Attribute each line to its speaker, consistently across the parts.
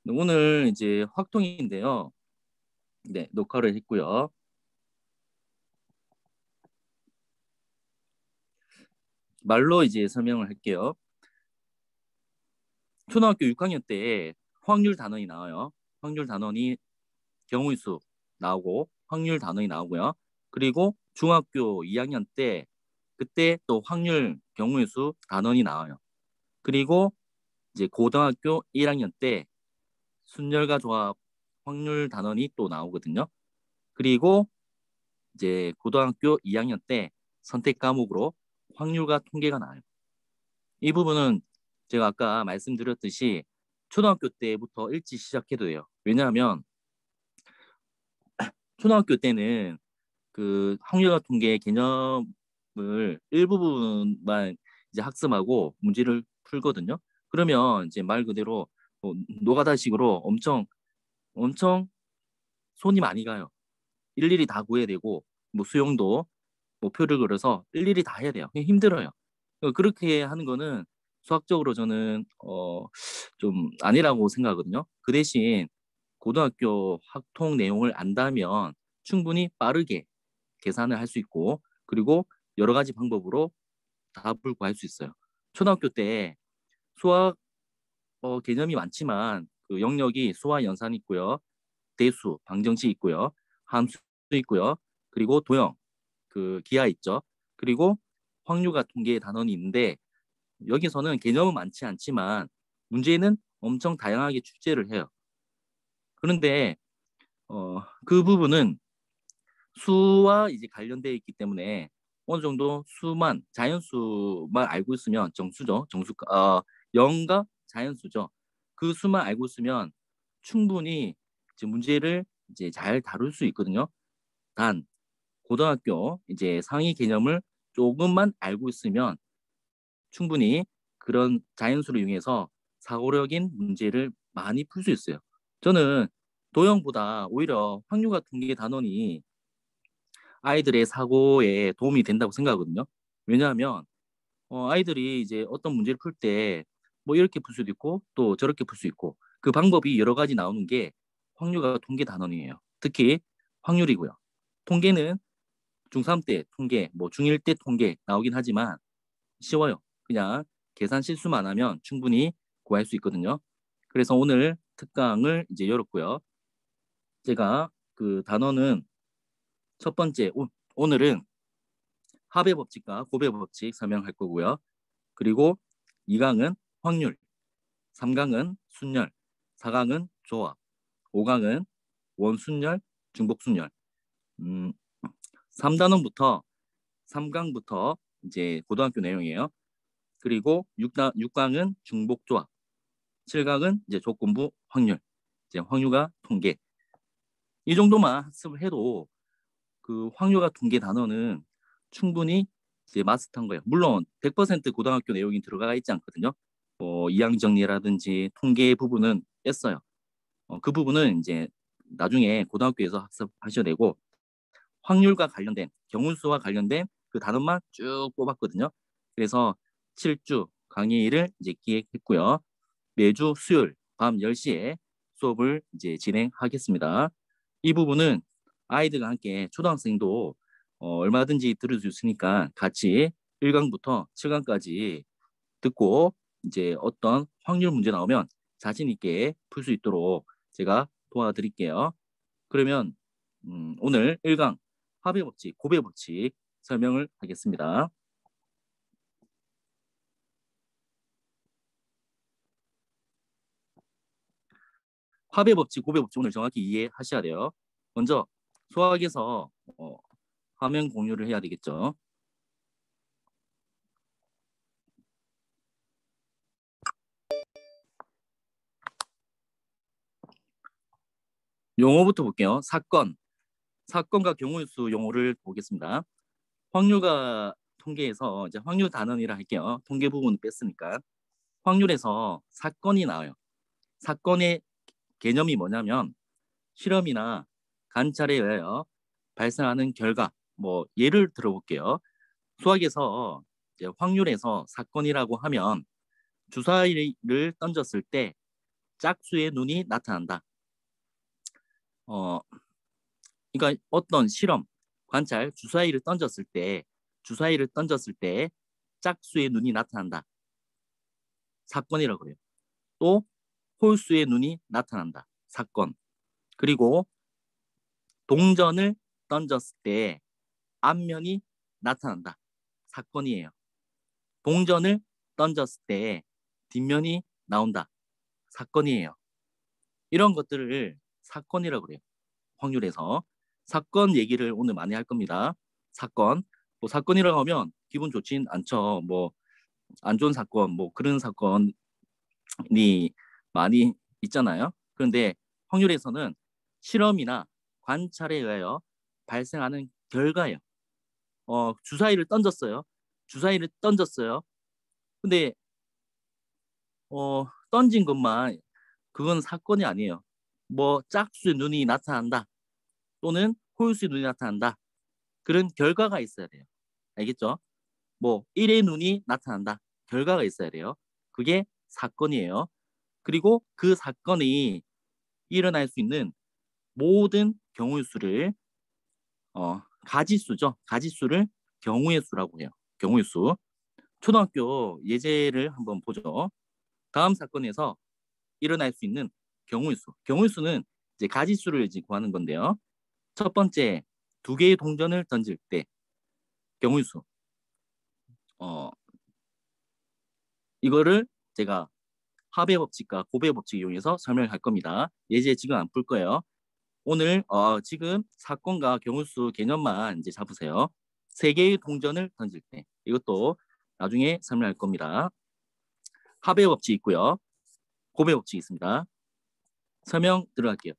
Speaker 1: 네, 오늘 이제 확통인데요. 네, 녹화를 했고요. 말로 이제 설명을 할게요. 초등학교 6학년 때 확률 단원이 나와요. 확률 단원이 경우의 수 나오고 확률 단원이 나오고요. 그리고 중학교 2학년 때 그때 또 확률 경우의 수 단원이 나와요. 그리고 이제 고등학교 1학년 때 순열과 조합 확률 단원이 또 나오거든요. 그리고 이제 고등학교 2학년 때 선택 과목으로 확률과 통계가 나와요. 이 부분은 제가 아까 말씀드렸듯이 초등학교 때부터 일찍 시작해도 돼요. 왜냐하면 초등학교 때는 그 확률과 통계 개념을 일부분만 이제 학습하고 문제를 풀거든요. 그러면 이제 말 그대로 노가다식으로 엄청 손이 많이 가요. 일일이 다 구해야 되고 뭐 수용도 목표를 걸어서 일일이 다 해야 돼요. 힘들어요. 그렇게 하는 거는 수학적으로 저는 좀 아니라고 생각하거든요. 그 대신 고등학교 학통 내용을 안다면 충분히 빠르게 계산을 할 수 있고 그리고 여러 가지 방법으로 답을 구할 수 있어요. 초등학교 때 수학 개념이 많지만 그 영역이 수와 연산이 있고요. 대수, 방정식 있고요. 함수 있고요. 그리고 도형, 그 기하 있죠. 그리고 확률과 통계의 단원이 있는데 여기서는 개념은 많지 않지만 문제는 엄청 다양하게 출제를 해요. 그런데 그 부분은 수와 이제 관련되어 있기 때문에 어느 정도 수만 자연수만 알고 있으면 정수죠. 정수 0과 자연수죠. 그 수만 알고 있으면 충분히 이제 문제를 이제 잘 다룰 수 있거든요. 단 고등학교 이제 상위 개념을 조금만 알고 있으면 충분히 그런 자연수를 이용해서 사고력인 문제를 많이 풀 수 있어요. 저는 도형보다 오히려 확률과 통계 단원이 아이들의 사고에 도움이 된다고 생각하거든요. 왜냐하면 아이들이 이제 어떤 문제를 풀 때 뭐 이렇게 풀 수도 있고 또 저렇게 풀 수 있고 그 방법이 여러 가지 나오는 게 확률과 통계 단원이에요. 특히 확률이고요. 통계는 중3 때 통계, 뭐 중1 때 통계 나오긴 하지만 쉬워요. 그냥 계산 실수만 하면 충분히 구할 수 있거든요. 그래서 오늘 특강을 이제 열었고요. 제가 그 단원은 첫 번째 오늘은 합의 법칙과 고배 법칙 설명할 거고요. 그리고 2강은 확률, 3강은 순열, 4강은 조합, 5강은 원순열, 중복순열. 3단원부터 3강부터 이제 고등학교 내용이에요. 그리고 6강은 중복조합, 7강은 이제 조건부 확률, 이제 확률과 통계. 이 정도만 학습을 해도 그 확률과 통계 단어는 충분히 이제 마스터한 거예요. 물론 100% 고등학교 내용이 들어가 있지 않거든요. 이항 정리라든지 통계 부분은 뺐어요. 그 부분은 이제 나중에 고등학교에서 학습하셔야 되고 확률과 관련된 경운수와 관련된 그 단어만 쭉 뽑았거든요. 그래서 7주 강의를 이제 기획했고요. 매주 수요일 밤 10시에 수업을 이제 진행하겠습니다. 이 부분은 아이들과 함께 초등학생도 얼마든지 들을 수 있으니까 같이 1강부터 7강까지 듣고 이제 어떤 확률 문제 나오면 자신 있게 풀 수 있도록 제가 도와드릴게요. 그러면 오늘 1강 합의 법칙, 고배 법칙 설명을 하겠습니다. 합의 법칙, 고배 법칙 오늘 정확히 이해하셔야 돼요. 먼저 수학에서 화면 공유를 해야 되겠죠. 용어부터 볼게요. 사건과 경우의 수 용어를 보겠습니다. 확률과 통계에서 이제 확률 단원이라 할게요. 통계 부분 뺐으니까. 확률에서 사건이 나와요. 사건의 개념이 뭐냐면 실험이나 관찰에 의하여 발생하는 결과, 뭐 예를 들어볼게요. 수학에서 이제 확률에서 사건이라고 하면 주사위를 던졌을 때 짝수의 눈이 나타난다. 그러니까 어떤 실험, 관찰, 주사위를 던졌을 때 짝수의 눈이 나타난다. 사건이라고 그래요. 또 홀수의 눈이 나타난다. 사건. 그리고 동전을 던졌을 때 앞면이 나타난다. 사건이에요. 동전을 던졌을 때 뒷면이 나온다. 사건이에요. 이런 것들을 사건이라고 그래요. 확률에서. 사건 얘기를 오늘 많이 할 겁니다. 사건. 뭐 사건이라고 하면 기분 좋진 않죠. 뭐 안 좋은 사건, 뭐 그런 사건이 많이 있잖아요. 그런데 확률에서는 실험이나 관찰에 의하여 발생하는 결과예요. 주사위를 던졌어요. 주사위를 던졌어요. 근데 던진 것만 그건 사건이 아니에요. 뭐 짝수의 눈이 나타난다. 또는 홀수의 눈이 나타난다. 그런 결과가 있어야 돼요. 알겠죠? 뭐 1의 눈이 나타난다. 결과가 있어야 돼요. 그게 사건이에요. 그리고 그 사건이 일어날 수 있는 모든 경우의 수를 가지수죠. 가지수를 경우의 수라고 해요. 경우의 수. 초등학교 예제를 한번 보죠. 다음 사건에서 일어날 수 있는 경우의 수. 경우의 수는 이제 가지수를 이제 구하는 건데요. 첫 번째, 두 개의 동전을 던질 때 경우의 수. 이거를 제가 합의 법칙과 고배 법칙 이용해서 설명할 겁니다. 예제 지금 안 풀 거예요. 오늘 지금 사건과 경우수 개념만 이제 잡으세요. 세 개의 동전을 던질 때 이것도 나중에 설명할 겁니다. 합의 법칙 있고요. 고배 법칙 있습니다. 설명 들어갈게요.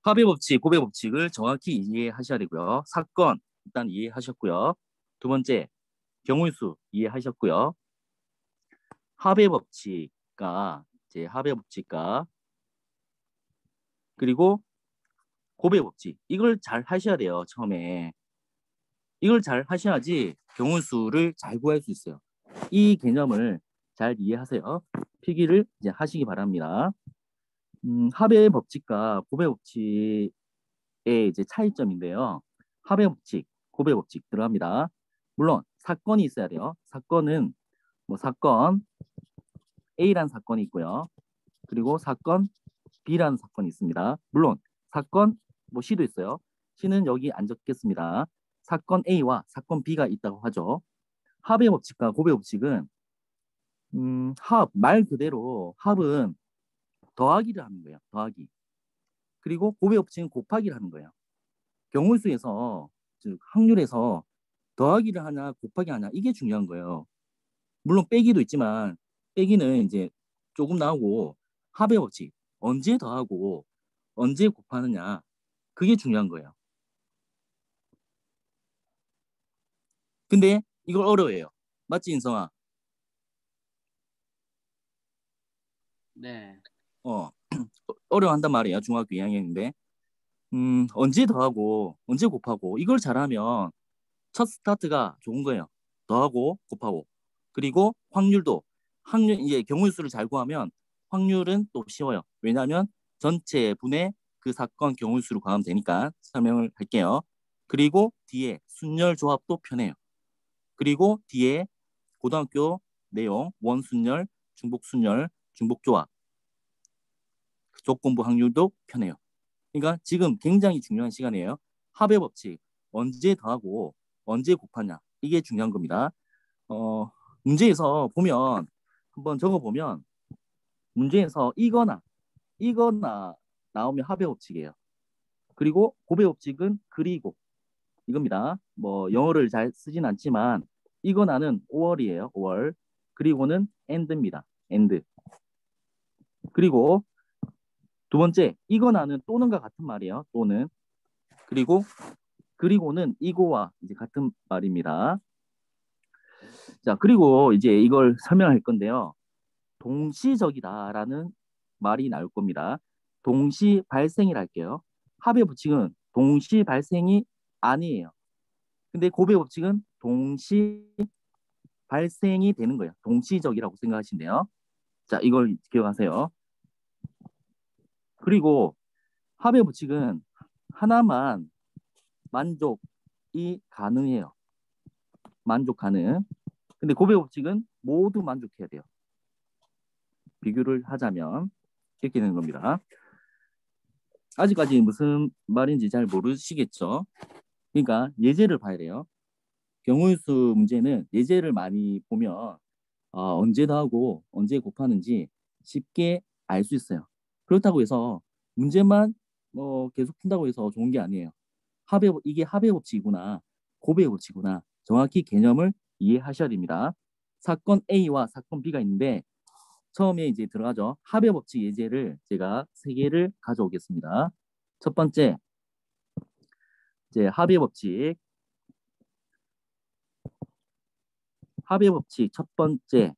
Speaker 1: 합의 법칙, 고배 법칙을 정확히 이해하셔야 되고요. 사건 일단 이해하셨고요. 두 번째, 경우의 수 이해하셨고요. 합의 법칙과 이제 합의 법칙과 그리고 고배 법칙 이걸 잘 하셔야 돼요. 처음에 이걸 잘 하셔야지 경우의 수를 잘 구할 수 있어요. 이 개념을 잘 이해하세요. 필기를 이제 하시기 바랍니다. 합의 법칙과 고배 법칙의 이제 차이점인데요. 합의 법칙, 고배 법칙 들어갑니다. 물론 사건이 있어야 돼요. 사건은 뭐 사건 A라는 사건이 있고요. 그리고 사건 B라는 사건이 있습니다. 물론 사건 뭐 C도 있어요. C는 여기 안 적겠습니다. 사건 A와 사건 B가 있다고 하죠. 합의 법칙과 고배 법칙은 말 그대로 합은 더하기를 하는 거예요. 더하기. 그리고 고배 법칙은 곱하기를 하는 거예요. 경우수에서 즉 확률에서 더하기를 하냐 곱하기 하냐 이게 중요한 거예요. 물론 빼기도 있지만 빼기는 이제 조금 나오고 합의 법칙 언제 더하고 언제 곱하느냐 그게 중요한 거예요. 근데 이걸 어려워해요. 맞지 인성아?
Speaker 2: 네.
Speaker 1: 어려워한단 말이에요. 중학교 2학년인데 언제 더하고 언제 곱하고 이걸 잘하면 첫 스타트가 좋은 거예요. 더하고 곱하고 그리고 확률 이제 경우의 수를 잘 구하면 확률은 또 쉬워요. 왜냐하면 전체 분의 그 사건 경우의 수를 구하면 되니까 설명을 할게요. 그리고 뒤에 순열 조합도 편해요. 그리고 뒤에 고등학교 내용 원순열, 중복순열, 중복조합 조건부 확률도 편해요. 그러니까 지금 굉장히 중요한 시간이에요. 합의 법칙 언제 더하고 언제 곱하냐 이게 중요한 겁니다. 문제에서 보면 한번 적어보면 문제에서 이거나 나오면 합의 법칙이에요. 그리고 고배 법칙은 그리고 이겁니다. 뭐 영어를 잘 쓰진 않지만 이거나는 5월이에요. 5월. 그리고는 and입니다. and. 그리고 두 번째 이거나는 또는과 같은 말이에요. 또는. 그리고는 이거와 이제 같은 말입니다. 자, 그리고 이제 이걸 설명할 건데요. 동시적이다라는 말이 나올 겁니다. 동시 발생이라 할게요. 합의 법칙은 동시 발생이 아니에요. 근데 고배 법칙은 동시 발생이 되는 거예요. 동시적이라고 생각하시면 돼요. 자, 이걸 기억하세요. 그리고 합의 법칙은 하나만 만족이 가능해요. 만족 가능. 근데 곱의 법칙은 모두 만족해야 돼요. 비교를 하자면 이렇게 되는 겁니다. 아직까지 무슨 말인지 잘 모르시겠죠? 그러니까 예제를 봐야 돼요. 경우수 문제는 예제를 많이 보면 언제 더하고 언제 곱하는지 쉽게 알 수 있어요. 그렇다고 해서 문제만 계속 푼다고 해서 좋은 게 아니에요. 이게 합의 법칙이구나, 곱의 법칙이구나, 정확히 개념을 이해하셔야 됩니다. 사건 A와 사건 B가 있는데 처음에 이제 들어가죠. 합의 법칙 예제를 제가 3개를 가져오겠습니다. 첫 번째, 이제 합의 법칙 첫 번째,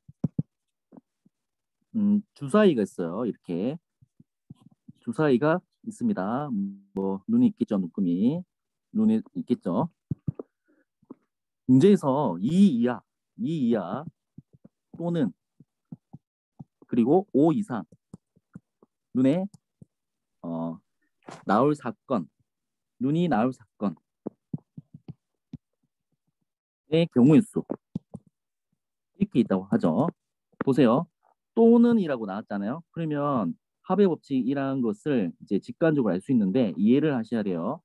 Speaker 1: 주사위가 있어요. 이렇게 주사위가 있습니다. 뭐 눈이 있겠죠, 눈이 있겠죠. 문제에서 2 이하 또는 그리고 5 이상 눈에 나올 사건, 눈이 나올 사건의 경우의 수 이렇게 있다고 하죠. 보세요. 또는이라고 나왔잖아요. 그러면 합의 법칙이라는 것을 이제 직관적으로 알 수 있는데 이해를 하셔야 돼요.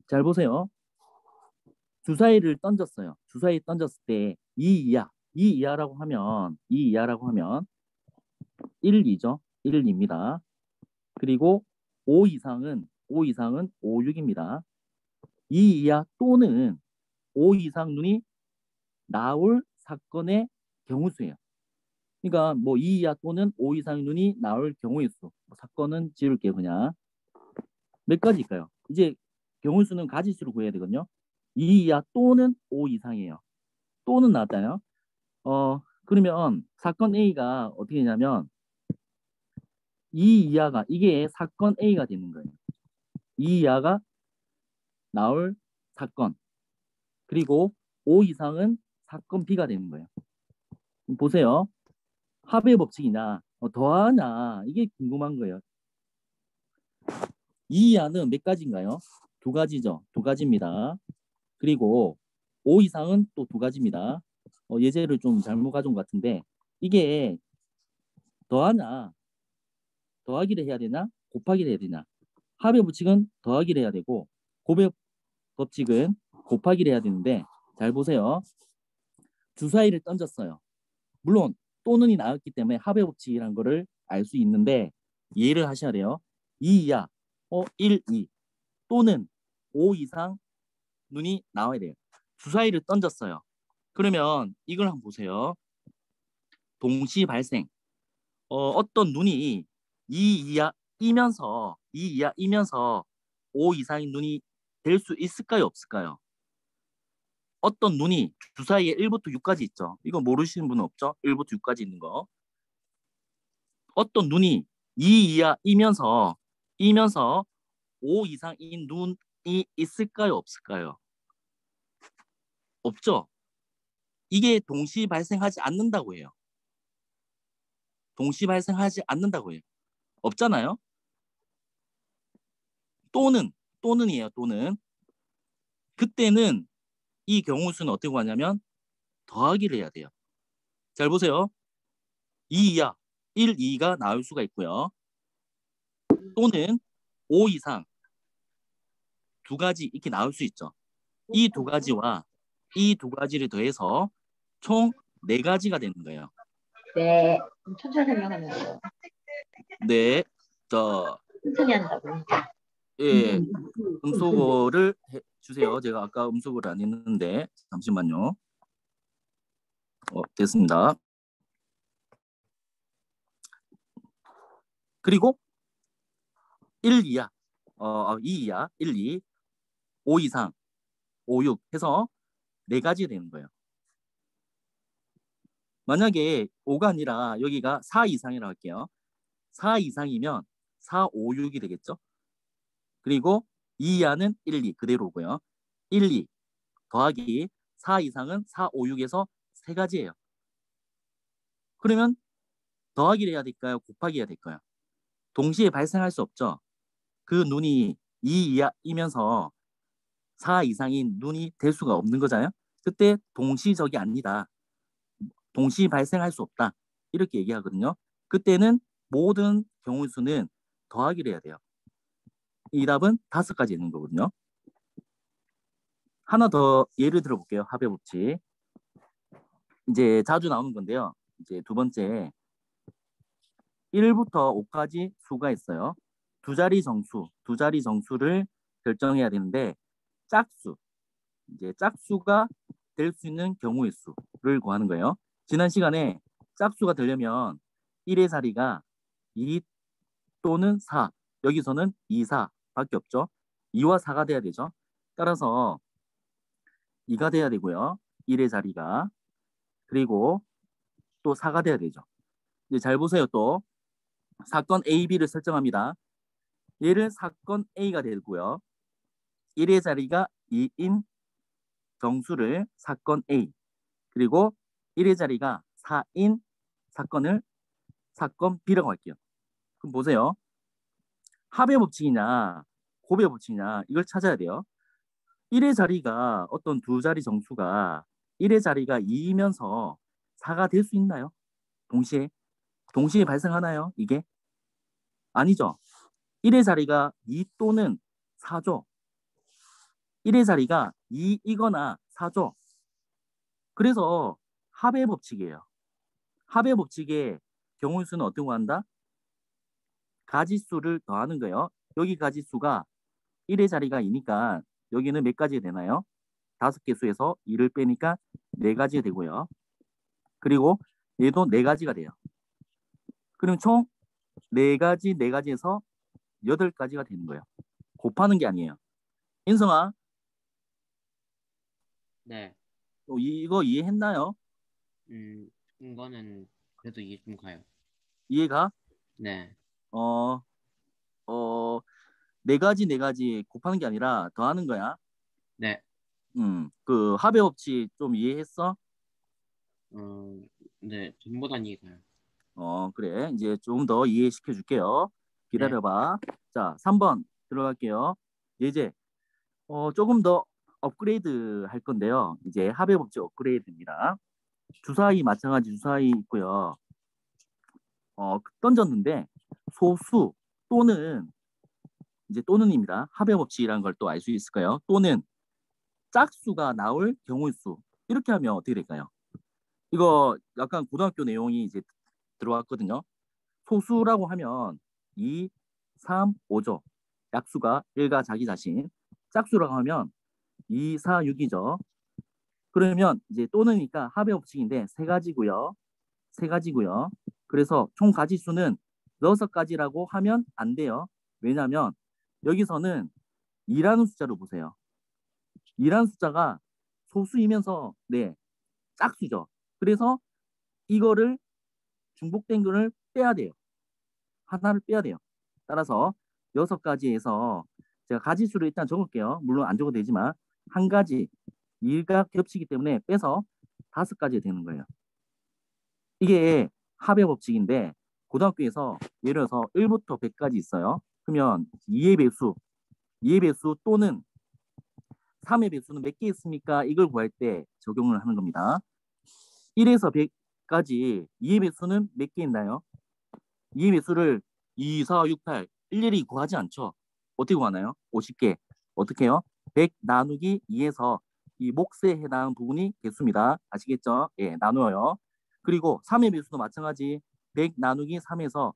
Speaker 1: 잘 보세요. 주사위를 던졌어요. 주사위 던졌을 때 2 이하라고 하면 1, 2죠. 1, 2입니다. 그리고 5 이상은 5, 6입니다. 2 이하 또는 5 이상 눈이 나올 사건의 경우수예요. 그러니까 뭐 2 이하 또는 5 이상 눈이 나올 경우의 수. 사건은 지울게요, 그냥. 몇 가지일까요? 이제 경우수는 가지수로 구해야 되거든요. 2 이하 또는 5 이상이에요. 또는 나왔잖아요. 그러면 사건 A가 어떻게 되냐면 2 이하가 이게 사건 A가 되는 거예요. 2 이하가 나올 사건. 그리고 5 이상은 사건 B가 되는 거예요. 보세요. 합의 법칙이냐, 더하냐, 이게 궁금한 거예요. 2 이하는 몇 가지인가요? 2가지죠. 2가지입니다. 그리고 5 이상은 또 2가지입니다. 예제를 좀 잘못 가져온 것 같은데 이게 더하냐, 더하기를 해야 되나, 곱하기를 해야 되나? 합의 법칙은 더하기를 해야 되고 곱의 법칙은 곱하기를 해야 되는데 잘 보세요. 주사위를 던졌어요. 물론 또는이 나왔기 때문에 합의 법칙이라는 거를 알 수 있는데 이해를 하셔야 돼요. 2 이하, 1, 2 또는 5 이상 눈이 나와야 돼요. 주사위를 던졌어요. 그러면 이걸 한번 보세요. 동시 발생. 어떤 눈이 2 이하이면서 5 이상의 눈이 될 수 있을까요? 없을까요? 어떤 눈이 주사위에 1부터 6까지 있죠. 이거 모르시는 분은 없죠? 1부터 6까지 있는 거. 어떤 눈이 2 이하이면서 5 이상인 눈이 있을까요? 없을까요? 없죠. 이게 동시 발생하지 않는다고 해요. 동시 발생하지 않는다고 해요. 없잖아요. 또는이에요. 또는. 그때는 이 경우 수는 어떻게 구하냐면 더하기를 해야 돼요. 잘 보세요. 2 이하, 1, 2가 나올 수가 있고요. 또는 5 이상 2가지 이렇게 나올 수 있죠. 이 2가지와 이 2가지를 더해서 총 4가지가 되는 거예요.
Speaker 2: 네, 천천히 설명하면 돼요.
Speaker 1: 네,
Speaker 2: 천천히 한다고.
Speaker 1: 예, 음소거를 주세요. 제가 아까 음소거를 안 했는데 잠시만요. 됐습니다. 그리고 1 이하, 2 이하, 1, 2, 5 이상, 5, 6 해서 4가지 되는 거예요. 만약에 5가 아니라 여기가 4 이상이라고 할게요. 4 이상이면 4, 5, 6이 되겠죠. 그리고 2 이하는 1, 2 그대로고요. 1, 2 더하기 4 이상은 4, 5, 6에서 3가지예요. 그러면 더하기를 해야 될까요? 곱하기 해야 될까요? 동시에 발생할 수 없죠. 그 눈이 2 이하이면서 4 이상인 눈이 될 수가 없는 거잖아요. 그때 동시적이 아니다. 동시 발생할 수 없다. 이렇게 얘기하거든요. 그때는 모든 경우의 수는 더하기를 해야 돼요. 이 답은 5가지 있는 거거든요. 하나 더 예를 들어볼게요. 합의 법칙. 이제 자주 나오는 건데요. 이제 두 번째, 1부터 5까지 수가 있어요. 두 자리 정수를 결정해야 되는데 짝수, 이제 짝수가 될 수 있는 경우의 수를 구하는 거예요. 지난 시간에 짝수가 되려면 1의 자리가 2 또는 4, 여기서는 2, 4밖에 없죠. 2와 4가 돼야 되죠. 따라서 2가 돼야 되고요. 1의 자리가. 그리고 또 4가 돼야 되죠. 이제 잘 보세요. 또 사건 A, B를 설정합니다. 얘를 사건 A가 되고요. 1의 자리가 2인 정수를 사건 A, 그리고 1의 자리가 4인 사건을 사건 B라고 할게요. 그럼 보세요. 합의 법칙이냐 곱의 법칙이냐 이걸 찾아야 돼요. 1의 자리가 어떤 두 자리 정수가 1의 자리가 2이면서 4가 될 수 있나요? 동시에 발생하나요? 이게? 아니죠. 1의 자리가 2 또는 4죠. 1의 자리가 2이거나 4죠. 그래서 합의 법칙이에요. 합의 법칙의 경우의 수는 어떻게 구한다? 가지수를 더하는 거예요. 여기 가지수가 1의 자리가 2니까 여기는 몇 가지 되나요? 5개 수에서 2를 빼니까 4가지 되고요. 그리고 얘도 4가지가 돼요. 그럼 총 4가지, 4가지에서 8가지가 되는 거예요. 곱하는 게 아니에요. 인성아,
Speaker 3: 네.
Speaker 1: 이거 이해했나요?
Speaker 3: 이거는 그래도 이해 좀 가요.
Speaker 1: 이해가?
Speaker 3: 네.
Speaker 1: 어, 어, 4가지, 4가지 곱하는 게 아니라 더하는 거야.
Speaker 3: 네.
Speaker 1: 그 합의 법칙 좀 이해했어?
Speaker 3: 네. 전보다 이해 가요.
Speaker 1: 그래. 이제 좀 더 이해시켜 줄게요.
Speaker 3: 네.
Speaker 1: 기다려봐. 자, 3번 들어갈게요. 이제 조금 더 업그레이드 할 건데요. 이제 합의 법칙 업그레이드입니다. 주사위 마찬가지 주사위 있고요. 던졌는데 소수 또는 이제 또는입니다. 합의 법칙이라는 걸 또 알 수 있을까요? 또는 짝수가 나올 경우의 수. 이렇게 하면 어떻게 될까요? 이거 약간 고등학교 내용이 이제 들어왔거든요. 소수라고 하면 2, 3, 5죠. 약수가 1과 자기 자신. 짝수라고 하면 2, 4, 6이죠. 그러면 이제 또는니까 합의 법칙인데 세 가지고요. 세 가지고요. 그래서 총 가지수는 6가지라고 하면 안 돼요. 왜냐하면 여기서는 2라는 숫자로 보세요. 2라는 숫자가 소수이면서 네, 짝수죠. 그래서 이거를 중복된 거를 빼야 돼요. 하나를 빼야 돼요. 따라서 6가지에서 제가 가지수를 일단 적을게요. 물론 안 적어도 되지만 한 가지 일가 겹치기 때문에 빼서 5가지 되는 거예요. 이게 합의 법칙인데 고등학교에서 예를 들어서 1부터 100까지 있어요. 그러면 2의 배수 또는 3의 배수는 몇 개 있습니까? 이걸 구할 때 적용을 하는 겁니다. 1에서 100까지 2의 배수는 몇 개 있나요? 2의 배수를 2, 4, 6, 8 일일이 구하지 않죠. 어떻게 구하나요? 50개. 어떻게 해요? 100 나누기 2에서 이 몫에 해당하는 부분이 개수입니다. 아시겠죠? 예, 나누어요. 그리고 3의 배수도 마찬가지 100 나누기 3에서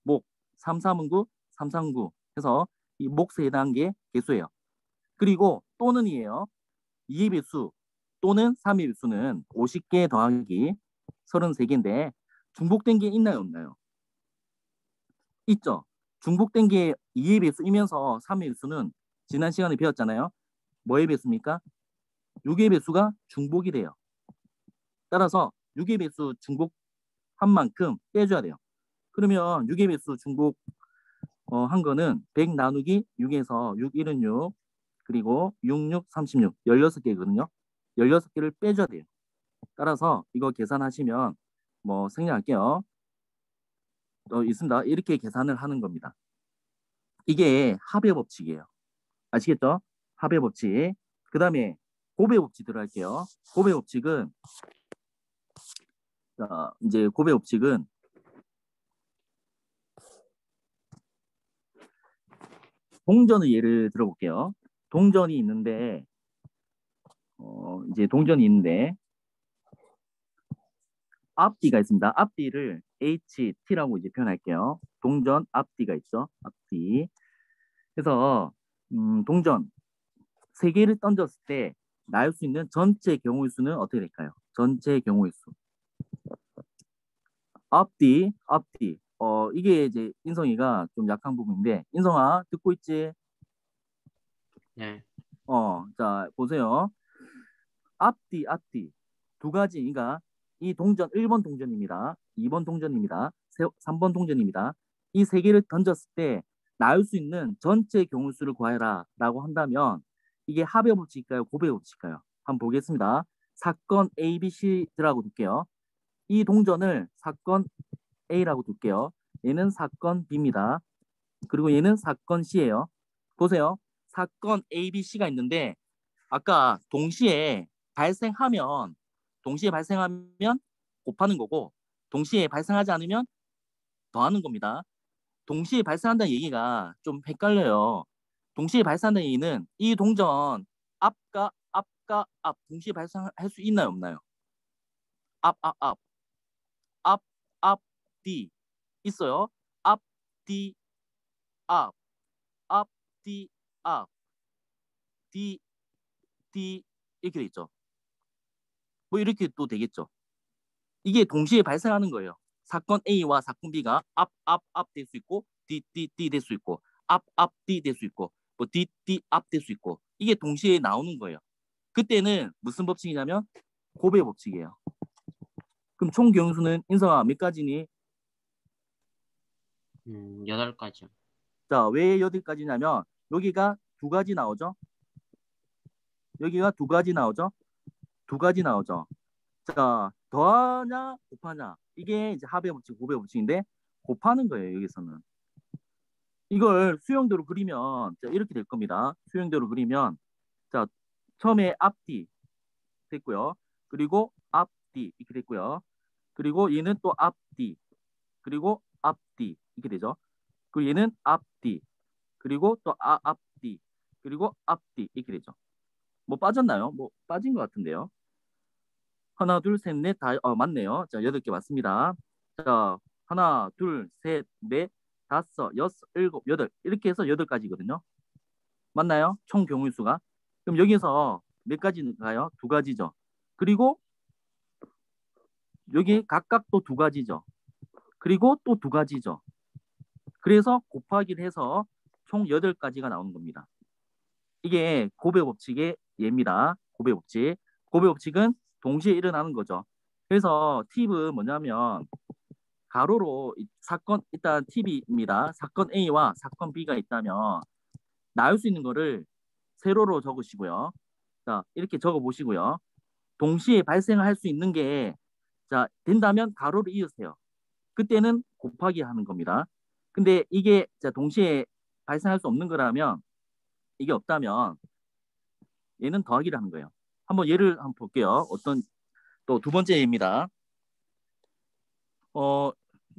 Speaker 1: 목 3, 3은 9, 3, 3, 9 해서 이 몫에 해당하는 게 개수예요. 그리고 또는이에요. 2의 배수 또는 3의 배수는 50개 더하기 33개인데 중복된 게 있나요? 없나요? 있죠. 중복된 게 2의 배수이면서 3의 배수는 지난 시간에 배웠잖아요. 뭐의 배수입니까? 6의 배수가 중복이 돼요. 따라서 6의 배수 중복한 만큼 빼줘야 돼요. 그러면 6의 배수 중복 한 거는 100 나누기 6에서 6, 1은 6, 그리고 6, 6, 36, 16개거든요. 16개를 빼줘야 돼요. 따라서 이거 계산하시면 뭐 생략할게요. 있습니다. 이렇게 계산을 하는 겁니다. 이게 합의 법칙이에요. 아시겠죠? 합의 법칙. 그 다음에 곱의 법칙 들어갈게요. 곱의 법칙은 이제 곱의 법칙은 동전의 예를 들어볼게요. 동전이 있는데 이제 동전이 있는데 앞뒤가 있습니다. 앞뒤를 HT라고 이제 표현할게요. 동전 앞뒤가 있죠. 앞뒤. 그래서 동전 3개를 던졌을 때 나올 수 있는 전체 경우의 수는 어떻게 될까요? 전체 경우의 수. 앞뒤, 앞뒤. 이게 이제 인성이가 좀 약한 부분인데, 인성아, 듣고 있지?
Speaker 3: 네.
Speaker 1: 자, 보세요. 앞뒤, 앞뒤. 두 가지, 그러니까 이 동전 1번 동전입니다. 2번 동전입니다. 3번 동전입니다. 이 3개를 던졌을 때 나올 수 있는 전체 경우 수를 구해라 라고 한다면 이게 합의 법칙일까요? 곱의 법칙일까요? 한번 보겠습니다. 사건 A, B, C라고 둘게요. 이 동전을 사건 A라고 둘게요. 얘는 사건 B입니다. 그리고 얘는 사건 C예요. 보세요. 사건 A, B, C가 있는데 아까 동시에 발생하면 곱하는 거고 동시에 발생하지 않으면 더하는 겁니다. 동시에 발생한다는 얘기가 좀 헷갈려요. 동시에 발생한다는 얘기는 이 동전 앞 동시에 발생할 수 있나요, 없나요? 앞, 앞, 뒤 있어요. 앞, 뒤, 앞, 앞, 뒤, 앞, 뒤, 뒤 이렇게 돼 있죠. 뭐 이렇게 또 되겠죠. 이게 동시에 발생하는 거예요. 사건 A와 사건 B가 앞 될 수 있고 뒤 될 수 있고 앞 뒤 될 수 있고 뭐 뒤 앞 될 수 있고 이게 동시에 나오는 거예요. 그때는 무슨 법칙이냐면 곱의 법칙이에요. 그럼 총 경우수는 인성아 몇 가지니?
Speaker 3: 8가지요.
Speaker 1: 자, 왜 8가지냐면 여기가 2가지 나오죠. 여기가 2가지 나오죠. 2가지 나오죠. 자, 더하냐 곱하냐 이게 이제 합의 법칙, 곱의 법칙인데 곱하는 거예요. 여기서는 이걸 수형대로 그리면 자, 이렇게 될 겁니다. 수형대로 그리면 자 처음에 앞뒤 됐고요. 그리고 앞뒤 이렇게 됐고요. 그리고 얘는 또 앞뒤 그리고 앞뒤 이렇게 되죠. 그리고 얘는 앞뒤 그리고 또 앞뒤 그리고 앞뒤 이렇게 되죠. 뭐 빠졌나요? 뭐 빠진 것 같은데요. 하나, 둘, 셋, 넷, 다, 맞네요. 자, 8개 맞습니다. 자, 하나, 둘, 셋, 넷, 다섯, 여섯, 일곱, 여덟. 이렇게 해서 8가지거든요. 맞나요? 총 경우의 수가. 그럼 여기서 몇 가지인가요? 2가지죠. 그리고 여기 각각 또 2가지죠. 그리고 또 2가지죠. 그래서 곱하기를 해서 총 8가지가 나오는 겁니다. 이게 곱의 법칙의 예입니다. 곱의 법칙. 곱의 법칙은 동시에 일어나는 거죠. 그래서 팁은 뭐냐면 가로로 사건 일단 팁입니다. 사건 A와 사건 B가 있다면 나올 수 있는 거를 세로로 적으시고요. 자, 이렇게 적어 보시고요. 동시에 발생할 수 있는 게 자, 된다면 가로를 이으세요. 그때는 곱하기 하는 겁니다. 근데 이게 자, 동시에 발생할 수 없는 거라면 이게 없다면 얘는 더하기를 하는 거예요. 한번 예를 한번 볼게요. 어떤 또 2번째 예입니다.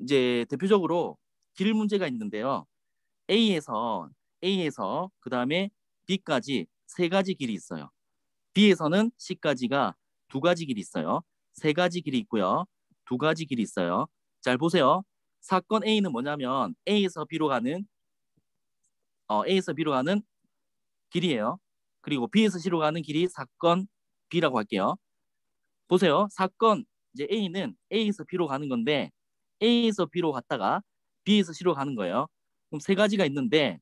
Speaker 1: 이제 대표적으로 길 문제가 있는데요. A에서 그 다음에 B까지 3가지 길이 있어요. B에서는 C까지가 2가지 길이 있어요. 3가지 길이 있고요. 2가지 길이 있어요. 잘 보세요. 사건 A는 뭐냐면 A에서 B로 가는 길이에요. 그리고 B에서 C로 가는 길이 사건 B라고 할게요. 보세요. 사건 이제 A는 A에서 B로 가는 건데 A에서 B로 갔다가 B에서 C로 가는 거예요. 그럼 3가지가 있는데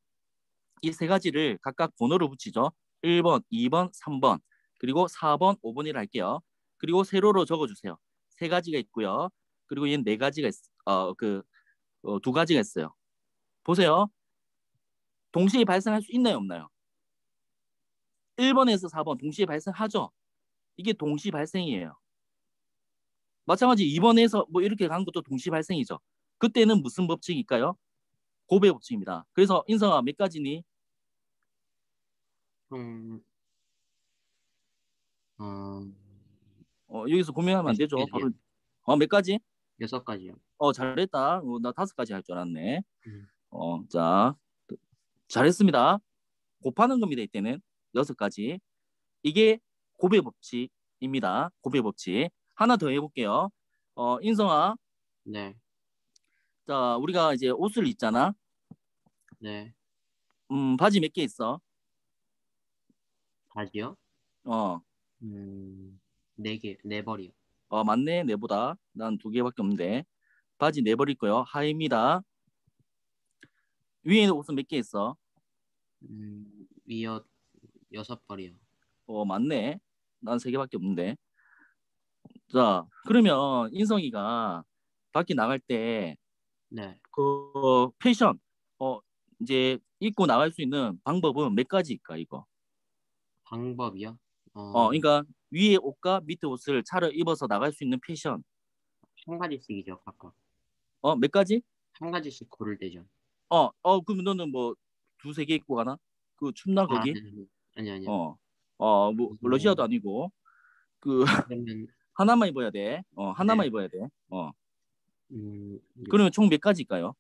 Speaker 1: 이 3가지를 각각 번호로 붙이죠. 1번, 2번, 3번 그리고 4번, 5번이라 할게요. 그리고 세로로 적어주세요. 3가지가 있고요. 그리고 얘는 4가지가 2가지가 있어요. 보세요. 동시에 발생할 수 있나요, 없나요? 1번에서 4번 동시에 발생하죠. 이게 동시 발생이에요. 마찬가지 2번에서 뭐 이렇게 간 것도 동시 발생이죠. 그때는 무슨 법칙일까요? 고배 법칙입니다. 그래서 인성아 몇 가지니?
Speaker 3: 총, 어,
Speaker 1: 여기서 고민하면 안
Speaker 3: 여섯
Speaker 1: 되죠.
Speaker 3: 가지요.
Speaker 1: 바로 몇 가지?
Speaker 3: 6가지요.
Speaker 1: 잘했다. 나 5가지 할 줄 알았네.
Speaker 3: 음,
Speaker 1: 자, 잘했습니다. 곱하는 겁니다. 이때는 6가지. 이게 고배 법칙입니다. 고배 법칙. 하나 더 해볼게요. 인성아,
Speaker 3: 네,
Speaker 1: 자, 우리가 이제 옷을 입잖아.
Speaker 3: 네.
Speaker 1: 바지 몇 개 있어?
Speaker 3: 바지요?
Speaker 1: 어,
Speaker 3: 4개, 4벌이요.
Speaker 1: 맞네. 내보다. 난 2개밖에 없는데. 바지 4벌 있고요. 하의입니다. 위에 옷은 몇 개 있어?
Speaker 3: 위에 6벌이요.
Speaker 1: 맞네. 난 3개밖에 없는데. 자, 그러면 인성이가 밖에 나갈 때
Speaker 3: 네,
Speaker 1: 그 패션 이제 입고 나갈 수 있는 방법은 몇 가지일까 이거?
Speaker 3: 방법이요?
Speaker 1: 그러니까 위에 옷과 밑에 옷을 차려 입어서 나갈 수 있는 패션.
Speaker 3: 한 가지씩이죠, 각각.
Speaker 1: 몇 가지?
Speaker 3: 한 가지씩 고를 때죠.
Speaker 1: 그럼 너는 뭐 2, 3개 입고 가나? 그 춥나
Speaker 3: 아,
Speaker 1: 거기?
Speaker 3: 아니요.
Speaker 1: 뭐 러시아도 아니고 그
Speaker 3: 그러면,
Speaker 1: 하나만 입어야 돼. 하나만
Speaker 3: 네,
Speaker 1: 입어야 돼.
Speaker 3: 음,
Speaker 1: 그러면 총 몇 가지일까요?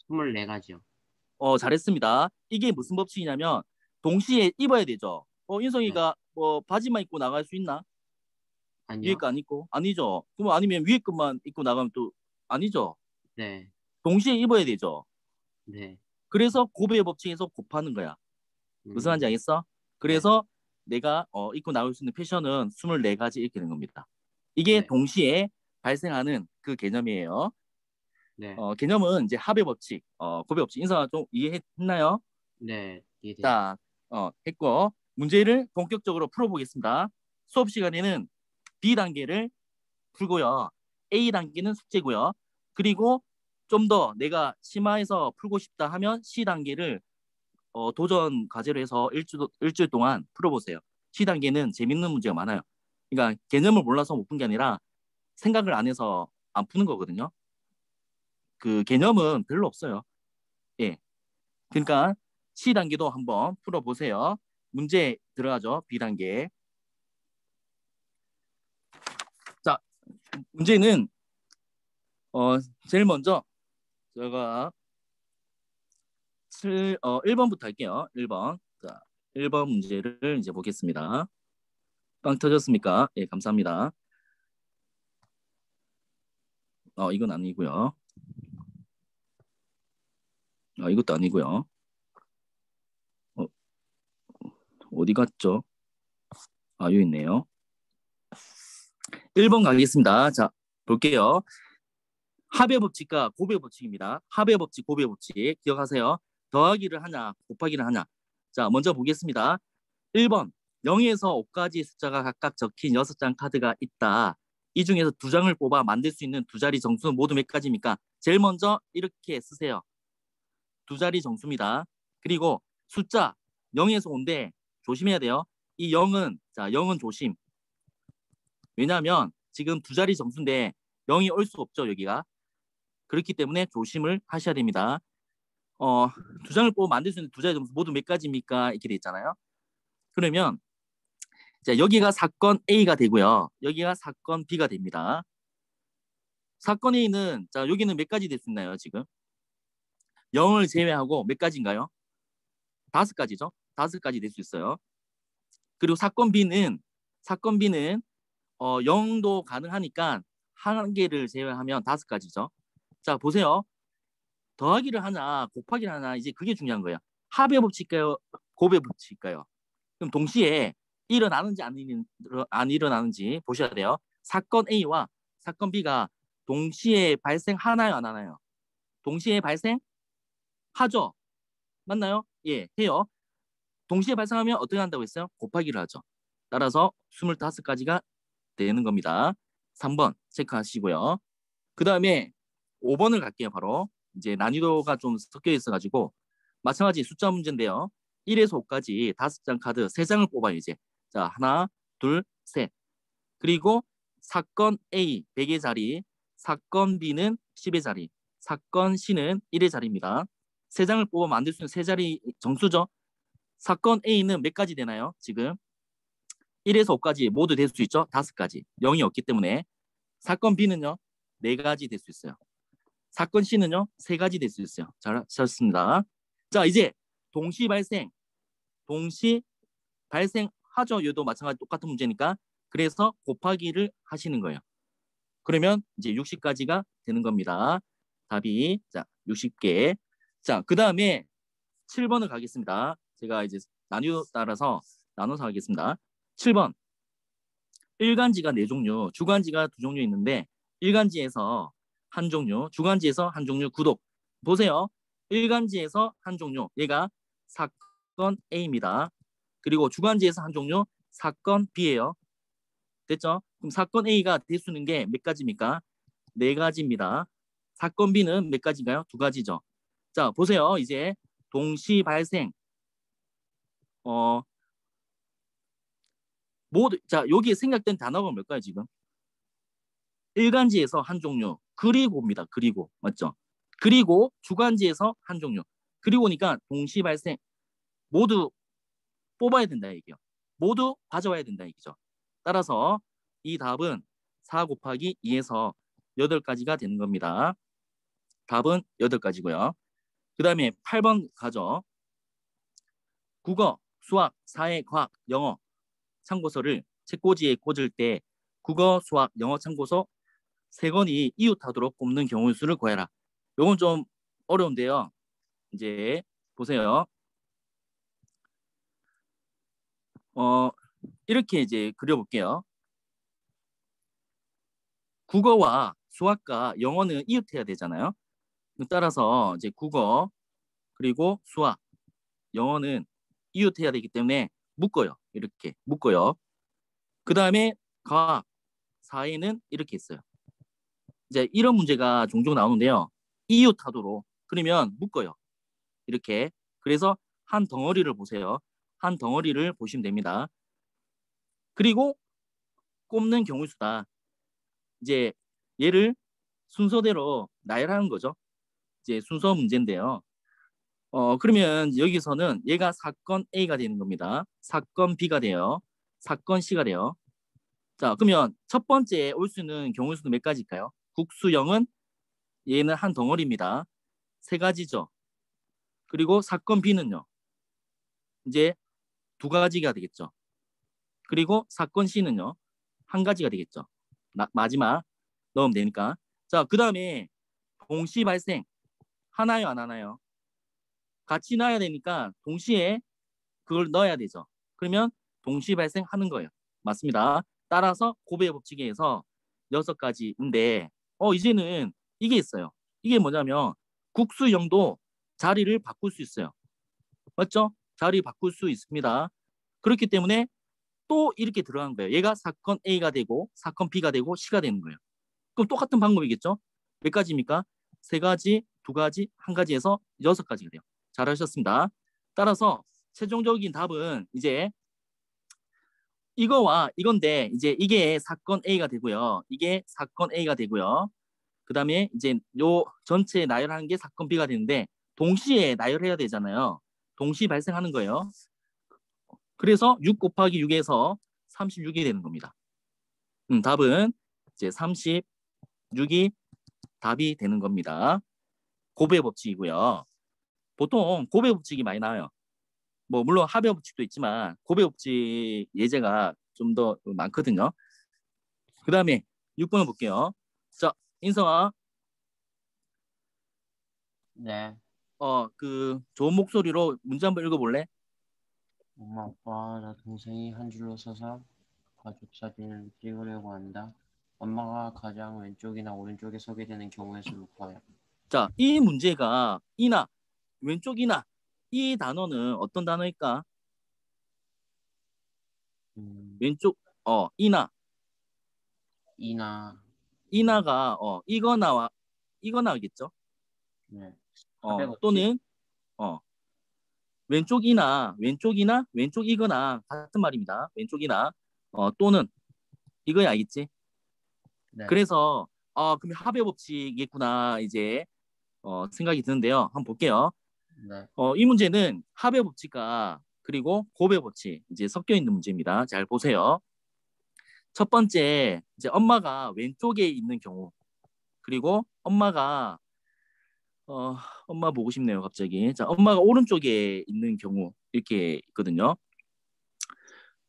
Speaker 3: 24가지요.
Speaker 1: 잘했습니다. 이게 무슨 법칙이냐면 동시에 입어야 되죠.
Speaker 3: 네,
Speaker 1: 인성이가 뭐 바지만 입고 나갈 수 있나? 위에
Speaker 3: 아니요?
Speaker 1: 거 안 입고? 아니죠. 그럼 아니면 위에 것만 입고 나가면 또 아니죠.
Speaker 3: 네,
Speaker 1: 동시에 입어야 되죠.
Speaker 3: 네.
Speaker 1: 그래서 고배의 법칙에서 곱하는 거야. 무슨 말인지
Speaker 3: 음,
Speaker 1: 알겠어?
Speaker 3: 네,
Speaker 1: 그래서 내가 입고 나올 수 있는 패션은 24가지 이렇게 된 겁니다. 이게
Speaker 3: 네,
Speaker 1: 동시에 발생하는 그 개념이에요.
Speaker 3: 네,
Speaker 1: 개념은 이제 합의 법칙, 고배 법칙. 인성아 좀 이해했나요?
Speaker 3: 네, 이해됐어요.
Speaker 1: 자, 했고 문제를 본격적으로 풀어보겠습니다. 수업 시간에는 B 단계를 풀고요. A 단계는 숙제고요. 그리고 좀 더 내가 심화해서 풀고 싶다 하면 C 단계를 도전 과제로 해서 일주일 동안 풀어보세요. C 단계는 재밌는 문제가 많아요. 그러니까 개념을 몰라서 못 푼 게 아니라 생각을 안 해서 안 푸는 거거든요. 그 개념은 별로 없어요. 예. 그러니까 C 단계도 한번 풀어보세요. 문제 들어가죠. B 단계. 자, 문제는 제일 먼저 제가 1번부터 할게요. 1번. 자, 1번 문제를 이제 보겠습니다. 빵 터졌습니까? 예, 감사합니다. 이건 아니고요. 이것도 아니고요. 어, 어디 갔죠? 여기 있네요. 1번 가겠습니다. 자, 볼게요. 합의 법칙과 고배 법칙입니다. 합의 법칙, 고배 법칙 기억하세요. 더하기를 하냐, 곱하기를 하냐. 자, 먼저 보겠습니다. 1번 0에서 5까지 숫자가 각각 적힌 6장 카드가 있다. 이 중에서 2장을 뽑아 만들 수 있는 두 자리 정수는 모두 몇 가지입니까? 제일 먼저 이렇게 쓰세요. 두 자리 정수입니다. 그리고 숫자 0에서 5인데 조심해야 돼요. 이 0은 조심. 왜냐하면 지금 두 자리 정수인데 0이 올 수 없죠, 여기가. 그렇기 때문에 조심을 하셔야 됩니다. 두 장을 뽑아 만들 수 있는 두 자리 정수 모두 몇 가지입니까? 이렇게 돼 있잖아요. 그러면 자, 여기가 사건 A가 되고요. 여기가 사건 B가 됩니다. 사건 A는 자, 여기는 몇 가지 될 수 있나요, 지금? 0을 제외하고 몇 가지인가요? 5가지죠. 5가지 될 수 있어요. 그리고 사건 B는 0도 가능하니까 한 개를 제외하면 5가지죠. 자, 보세요. 더하기를 하나, 곱하기를 하나, 이제 그게 중요한 거예요. 합의 법칙일까요? 고배 법칙일까요? 그럼 동시에 일어나는지 안 일어나는지 보셔야 돼요. 사건 A와 사건 B가 동시에 발생하나요, 안 하나요? 동시에 발생하죠. 맞나요? 예, 해요. 동시에 발생하면 어떻게 한다고 했어요? 곱하기를 하죠. 따라서 25가지가 되는 겁니다. 3번 체크하시고요. 그 다음에 5번을 갈게요. 바로 이제 난이도가 좀 섞여 있어가지고 마찬가지 숫자 문제인데요. 1에서 5까지 5장 카드 3장을 뽑아요. 이제 자, 하나, 둘, 셋. 그리고 사건 A 100의 자리, 사건 B는 10의 자리, 사건 C는 1의 자리입니다. 세 장을 뽑아 만들 수 있는 세 자리 정수죠. 사건 A는 몇 가지 되나요? 지금 1에서 5까지 모두 될 수 있죠. 5가지. 0이 없기 때문에. 사건 B는요. 4가지 될 수 있어요. 사건 C는요. 3가지 될 수 있어요. 잘하셨습니다. 자, 이제 동시 발생하죠. 얘도 마찬가지 똑같은 문제니까. 그래서 곱하기를 하시는 거예요. 그러면 이제 60가지가 되는 겁니다. 답이 자 60개. 자, 그 다음에 7번을 가겠습니다. 제가 이제 따라서 나눠서 하겠습니다. 7번. 일간지가 4종류, 주간지가 2종류 있는데 일간지에서 한 종류, 주간지에서 한 종류 구독. 보세요. 일간지에서 한 종류, 얘가 사건 A입니다. 그리고 주간지에서 한 종류, 사건 B예요. 됐죠? 그럼 사건 A가 될 수 있는 게 몇 가지입니까? 4가지입니다. 사건 B는 몇 가지인가요? 2가지죠. 자, 보세요. 이제 동시 발생. 모두 자, 여기에 생략된 단어가 뭘까요, 지금? 일간지에서 한 종류, 그리고입니다. 그리고. 맞죠? 그리고 주간지에서 한 종류. 그리고니까 동시 발생. 모두 뽑아야 된다 얘기요. 모두 가져와야 된다 얘기죠. 따라서 이 답은 4 곱하기 2에서 8가지가 되는 겁니다. 답은 8가지고요. 그 다음에 8번 가죠. 국어, 수학, 사회, 과학, 영어 참고서를 책꽂이에 꽂을 때 국어, 수학, 영어 참고서 3권이 이웃하도록 꼽는 경우의 수를 구해라. 이건 좀 어려운데요. 이제 보세요. 이렇게 이제 그려볼게요. 국어와 수학과 영어는 이웃해야 되잖아요. 따라서 이제 국어 그리고 수학, 영어는 이웃해야 되기 때문에 묶어요. 이렇게 묶어요. 그 다음에 과학, 사회는 이렇게 있어요. 이제 이런 문제가 종종 나오는데요. 이웃하도록 그러면 묶어요. 이렇게. 그래서 한 덩어리를 보세요. 한 덩어리를 보시면 됩니다. 그리고 꼽는 경우 수다. 이제 얘를 순서대로 나열하는 거죠. 이제 순서 문제인데요. 그러면 여기서는 얘가 사건 A가 되는 겁니다. 사건 B가 돼요. 사건 C가 돼요. 자, 그러면 첫 번째 올 수 있는 경우 수는 몇 가지일까요? 국수형은 얘는 한 덩어리입니다. 3가지죠. 그리고 사건 B는요. 이제 2가지가 되겠죠. 그리고 사건 C는요. 1가지가 되겠죠. 마지막 넣으면 되니까. 자, 그 다음에 동시 발생 하나요, 안 하나요? 같이 넣어야 되니까 동시에 그걸 넣어야 되죠. 그러면 동시 발생하는 거예요. 맞습니다. 따라서 고베 법칙에 의해서 6가지인데 이제는 이게 있어요. 이게 뭐냐면 국수형도 자리를 바꿀 수 있어요. 맞죠? 자리 바꿀 수 있습니다. 그렇기 때문에 또 이렇게 들어간 거예요. 얘가 사건 A가 되고 사건 B가 되고 C가 되는 거예요. 그럼 똑같은 방법이겠죠? 몇 가지입니까? 3가지, 2가지, 1가지에서 6가지가 돼요. 잘하셨습니다. 따라서 최종적인 답은 이제 이거와 이건데 이제 이게 사건 A가 되고요. 이게 사건 A가 되고요. 그 다음에 이제 요 전체 나열하는 게 사건 B가 되는데 동시에 나열해야 되잖아요. 동시 발생하는 거예요. 그래서 6 곱하기 6에서 36이 되는 겁니다. 답은 이제 36이 답이 되는 겁니다. 고배 법칙이고요. 보통 고배 법칙이 많이 나와요. 뭐 물론 합의 법칙도 있지만 고배 법칙 예제가 좀 더 많거든요. 그 다음에 6번을 볼게요. 자, 인성아.
Speaker 3: 네.
Speaker 1: 그 좋은 목소리로 문제 한번 읽어볼래?
Speaker 3: 엄마, 아빠, 나 동생이 한 줄로 서서 가족 사진을 찍으려고 한다. 엄마가 가장 왼쪽이나 오른쪽에 서게 되는 경우의 수를 구하여.
Speaker 1: 자, 이 문제가 이나 왼쪽이나 이 단어는 어떤 단어일까? 왼쪽 이나 이나가 이거나겠죠?
Speaker 3: 네.
Speaker 1: 또는 왼쪽이나 왼쪽이거나 같은 말입니다. 왼쪽이나 또는 이거야 알겠지?
Speaker 3: 네.
Speaker 1: 그래서 그럼 합의 법칙이겠구나 이제 생각이 드는데요. 한번 볼게요.
Speaker 3: 네.
Speaker 1: 이 문제는 합의 법칙과 그리고 곱의 법칙 이제 섞여 있는 문제입니다. 잘 보세요. 첫 번째 이제 엄마가 왼쪽에 있는 경우 그리고 엄마가 엄마 보고 싶네요 갑자기. 자, 엄마가 오른쪽에 있는 경우 이렇게 있거든요.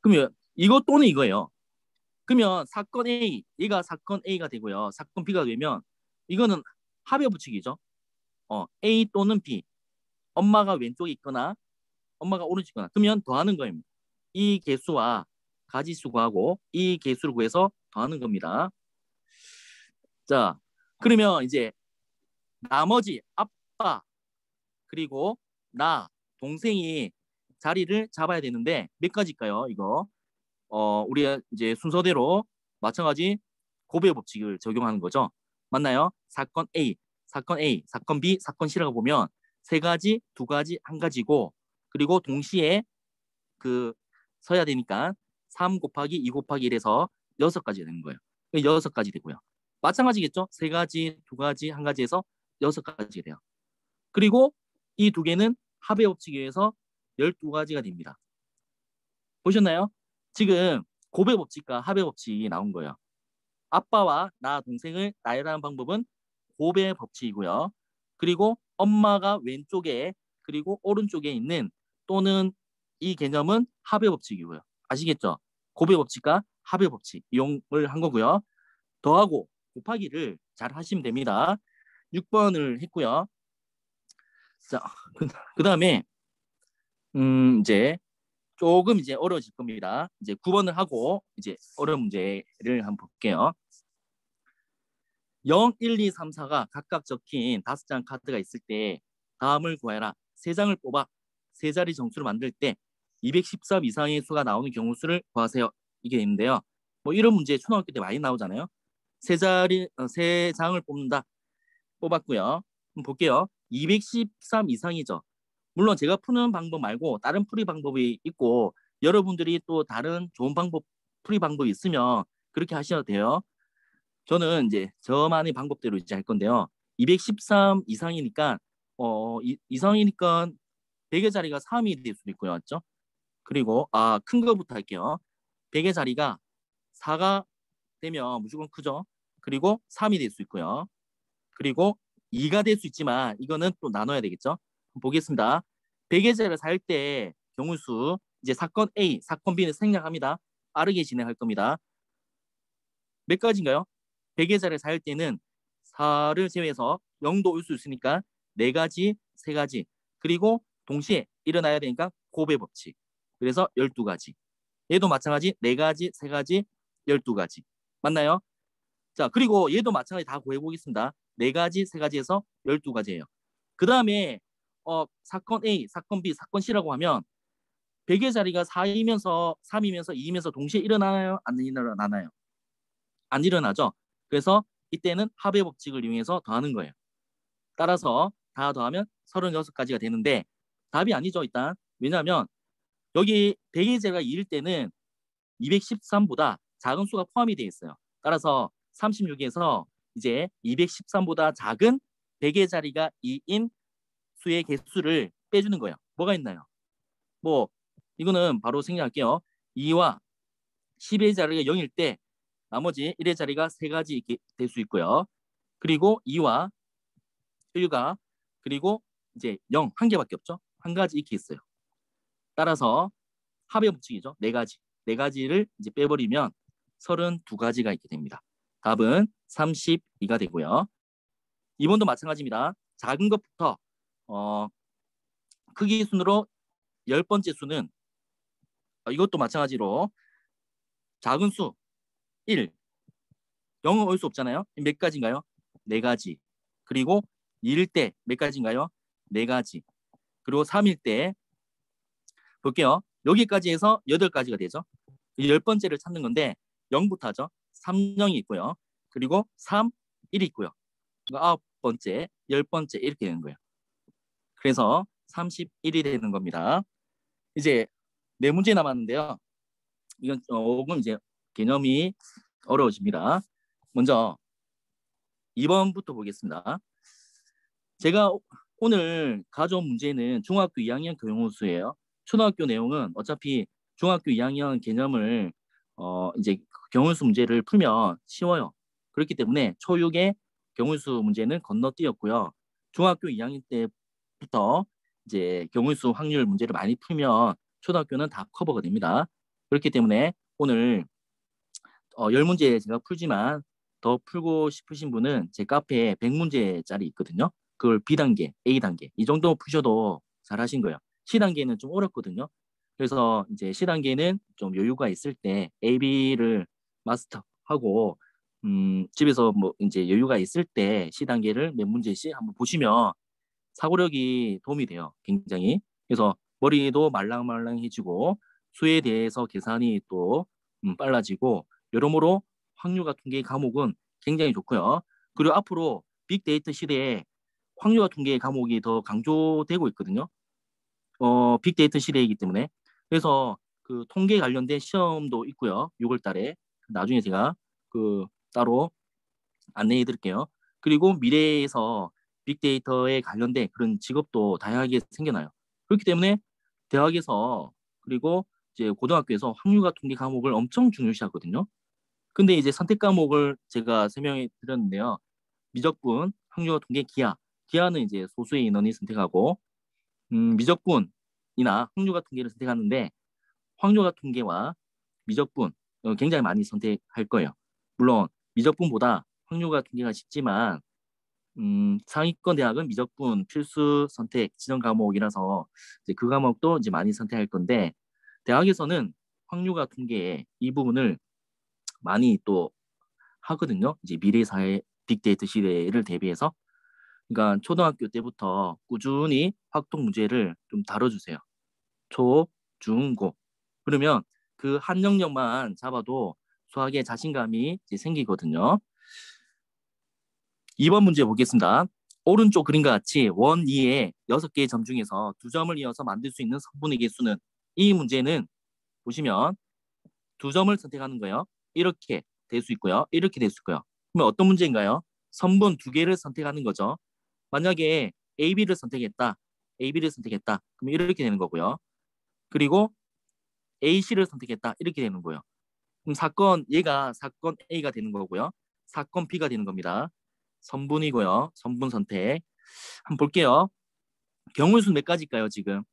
Speaker 1: 그러면 이거 또는 이거예요. 그러면 사건 A, 얘가 사건 A가 되고요. 사건 B가 되면 이거는 합의 법칙이죠. A 또는 B. 엄마가 왼쪽에 있거나 엄마가 오른쪽에 있거나 그러면 더하는 거입니다. 이 개수와 가지수 구하고 이 개수를 구해서 더하는 겁니다. 자, 그러면 이제 나머지 아빠 그리고 나 동생이 자리를 잡아야 되는데 몇 가지일까요? 이거 우리가 이제 순서대로 마찬가지 곱의 법칙을 적용하는 거죠. 맞나요? 사건 A, 사건 A, 사건 B, 사건 C라고 보면 세 가지, 두 가지, 한 가지고 그리고 동시에 그 서야 되니까 3 곱하기 2 곱하기 1에서 6가지 되는 거예요. 6가지 되고요. 마찬가지겠죠? 세 가지, 두 가지, 한 가지에서 6가지 돼요. 그리고 이 두 개는 합의 법칙에 의해서 12가지가 됩니다. 보셨나요? 지금 곱의 법칙과 합의 법칙이 나온 거예요. 아빠와 나 동생을 나열하는 방법은 곱의 법칙이고요. 그리고 엄마가 왼쪽에 그리고 오른쪽에 있는 또는 이 개념은 합의 법칙이고요. 아시겠죠? 곱의 법칙과 합의 법칙 이용을 한 거고요. 더하고 곱하기를 잘 하시면 됩니다. 6번을 했고요. 자, 그 다음에 이제 조금 이제 어려워질 겁니다. 이제 9번을 하고 이제 어려운 문제를 한번 볼게요. 0, 1, 2, 3, 4가 각각 적힌 5장 카드가 있을 때 다음을 구해라. 3장을 뽑아 세 자리 정수를 만들 때 213 이상의 수가 나오는 경우 수를 구하세요. 이게 있는데요. 뭐 이런 문제 초등학교 때 많이 나오잖아요. 세 장을 뽑는다. 뽑았고요. 한번 볼게요. 213 이상이죠. 물론 제가 푸는 방법 말고 다른 풀이 방법이 있고 여러분들이 또 다른 좋은 방법 풀이 방법이 있으면 그렇게 하셔도 돼요. 저는 이제 저만의 방법대로 이제 할 건데요. 213 이상이니까 이상이니까 100의 자리가 3이 될 수도 있고요. 맞죠? 그리고 큰 거부터 할게요. 100의 자리가 4가 되면 무조건 크죠. 그리고 3이 될 수 있고요. 그리고 2가 될 수 있지만 이거는 또 나눠야 되겠죠. 보겠습니다. 100의 자리를 살 때 경우수 이제 사건 A, 사건 B는 생략합니다. 빠르게 진행할 겁니다. 몇 가지인가요? 100의 자리를 살 때는 4를 제외해서 0도 올 수 있으니까 4가지, 3가지 그리고 동시에 일어나야 되니까 곱의 법칙. 그래서 12가지. 얘도 마찬가지 4가지, 3가지, 12가지. 맞나요? 자, 그리고 얘도 마찬가지 다 구해보겠습니다. 4가지, 3가지에서 12가지예요. 그 다음에 사건 A, 사건 B, 사건 C라고 하면 100의 자리가 4이면서 3이면서 2이면서 동시에 일어나나요? 안 일어나나요? 안 일어나죠. 그래서 이때는 합의 법칙을 이용해서 더하는 거예요. 따라서 다 더하면 36가지가 되는데 답이 아니죠. 일단 왜냐하면 여기 100의 자리가 2일 때는 213보다 작은 수가 포함이 되어 있어요. 따라서 36에서 이제 213보다 작은 100의 자리가 2인 수의 개수를 빼주는 거예요. 뭐가 있나요? 뭐 이거는 바로 생략할게요. 2와 10의 자리가 0일 때 나머지 1의 자리가 3가지 이렇게 될 수 있고요. 그리고 2와 1과 그리고 이제 0, 한 개밖에 없죠. 한 가지 이렇게 있어요. 따라서 합의 법칙이죠. 4가지. 4가지를 이제 빼버리면 32가지가 있게 됩니다. 답은 32가 되고요. 2번도 마찬가지입니다. 작은 것부터 크기 순으로 10번째 수는 이것도 마찬가지로 작은 수 1, 0은 올 수 없잖아요. 몇 가지인가요? 4가지. 그리고 2일 때 몇 가지인가요? 4가지. 그리고 3일 때 볼게요. 여기까지 해서 8가지가 되죠. 10번째를 찾는 건데 0부터 하죠. 3, 0이 있고요. 그리고 3, 1이 있고요. 9번째, 10번째 이렇게 되는 거예요. 그래서 31이 되는 겁니다. 이제 4문제 남았는데요. 이건 조금 이제 개념이 어려워집니다. 먼저 2번부터 보겠습니다. 제가 오늘 가져온 문제는 중학교 2학년 교양호수예요. 초등학교 내용은 어차피 중학교 2학년 개념을 이제 경우수 문제를 풀면 쉬워요. 그렇기 때문에 초6의 경우수 문제는 건너뛰었고요. 중학교 2학년 때부터 이제 경우수 확률 문제를 많이 풀면 초등학교는 다 커버가 됩니다. 그렇기 때문에 오늘 10문제 제가 풀지만 더 풀고 싶으신 분은 제 카페에 100문제짜리 있거든요. 그걸 B단계, A단계 이 정도 푸셔도 잘하신 거예요. C단계는 좀 어렵거든요. 그래서 이제 C단계는 좀 여유가 있을 때 A, B를 마스터하고 집에서 뭐 이제 여유가 있을 때 C단계를 몇 문제씩 한번 보시면 사고력이 도움이 돼요. 굉장히. 그래서 머리도 말랑말랑해지고 수에 대해서 계산이 또 빨라지고 여러모로 확률과 통계 과목은 굉장히 좋고요. 그리고 앞으로 빅데이터 시대에 확률과 통계 과목이 더 강조되고 있거든요. 빅데이터 시대이기 때문에. 그래서 그 통계 관련된 시험도 있고요. 6월 달에. 나중에 제가 그 따로 안내해 드릴게요. 그리고 미래에서 빅데이터에 관련된 그런 직업도 다양하게 생겨나요. 그렇기 때문에 대학에서 그리고 이제 고등학교에서 확률과 통계 과목을 엄청 중요시하거든요. 근데 이제 선택 과목을 제가 설명해 드렸는데요. 미적분, 확률과 통계, 기하. 기하는 이제 소수의 인원이 선택하고 미적분이나 확률과 통계를 선택하는데 확률과 통계와 미적분 굉장히 많이 선택할 거예요. 물론 미적분보다 확률과 통계가 쉽지만 상위권 대학은 미적분 필수 선택 지정 과목이라서 이제 그 과목도 이제 많이 선택할 건데 대학에서는 확률과 통계 이 부분을 많이 또 하거든요. 이제 미래 사회 빅데이터 시대를 대비해서 그러니까 초등학교 때부터 꾸준히 확통 문제를 좀 다뤄주세요. 초, 중, 고. 그러면 그 한 영역만 잡아도 수학에 자신감이 이제 생기거든요. 2번 문제 보겠습니다. 오른쪽 그림과 같이 원 2의 6개의 점 중에서 2점을 이어서 만들 수 있는 성분의 개수는 이 문제는 보시면 2점을 선택하는 거예요. 이렇게 될 수 있고요. 이렇게 될 수 있고요. 그러면 어떤 문제인가요? 선분 2개를 선택하는 거죠. 만약에 AB를 선택했다. AB를 선택했다. 그러면 이렇게 되는 거고요. 그리고 AC를 선택했다. 이렇게 되는 거예요. 그럼 얘가 사건 A가 되는 거고요. 사건 B가 되는 겁니다. 선분이고요. 선분 선택. 한번 볼게요. 경우수 몇 가지일까요, 지금?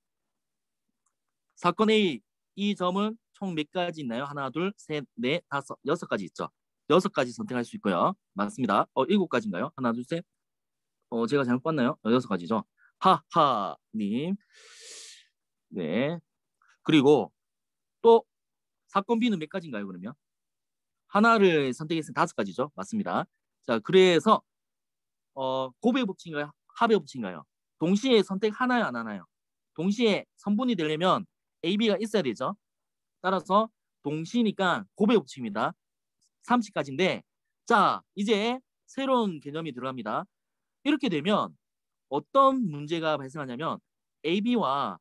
Speaker 1: 사건 A, 이 점은 총 몇 가지 있나요? 하나, 둘, 셋, 넷, 다섯, 6가지 있죠. 6가지 선택할 수 있고요. 맞습니다. 7가지인가요? 하나, 둘, 셋. 제가 잘못 봤나요? 6가지죠. 하하님. 네. 그리고 또 사건 B는 몇 가지인가요, 그러면? 하나를 선택했으면 5가지죠. 맞습니다. 자, 그래서 고배 법칙인가요? 합의 법칙인가요? 동시에 선택 하나요, 안 하나요? 동시에 선분이 되려면 AB가 있어야 되죠. 따라서 동시니까 고배 법칙입니다. 30가지인데 자, 이제 새로운 개념이 들어갑니다. 이렇게 되면 어떤 문제가 발생하냐면 AB와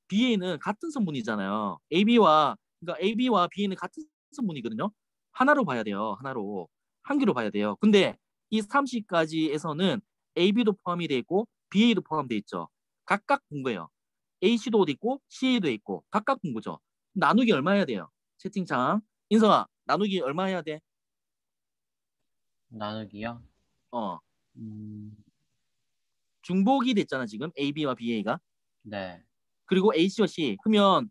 Speaker 1: BA는 같은 성분이잖아요. 그러니까 AB와 BA는 같은 성분이거든요. 하나로 봐야 돼요. 하나로. 한 개로 봐야 돼요. 근데 이 30가지에서는 AB도 포함이 돼 있고 BA도 포함되어 있죠. 각각 본 거예요. AC도 있고 CA도 있고 각각 본 거죠. 나누기 얼마 해야 돼요? 채팅창. 인성아, 나누기 얼마 해야 돼?
Speaker 3: 나누기요?
Speaker 1: 어,
Speaker 3: 음,
Speaker 1: 중복이 됐잖아, 지금. AB와 BA가.
Speaker 3: 네.
Speaker 1: 그리고 A씨와 C. 그러면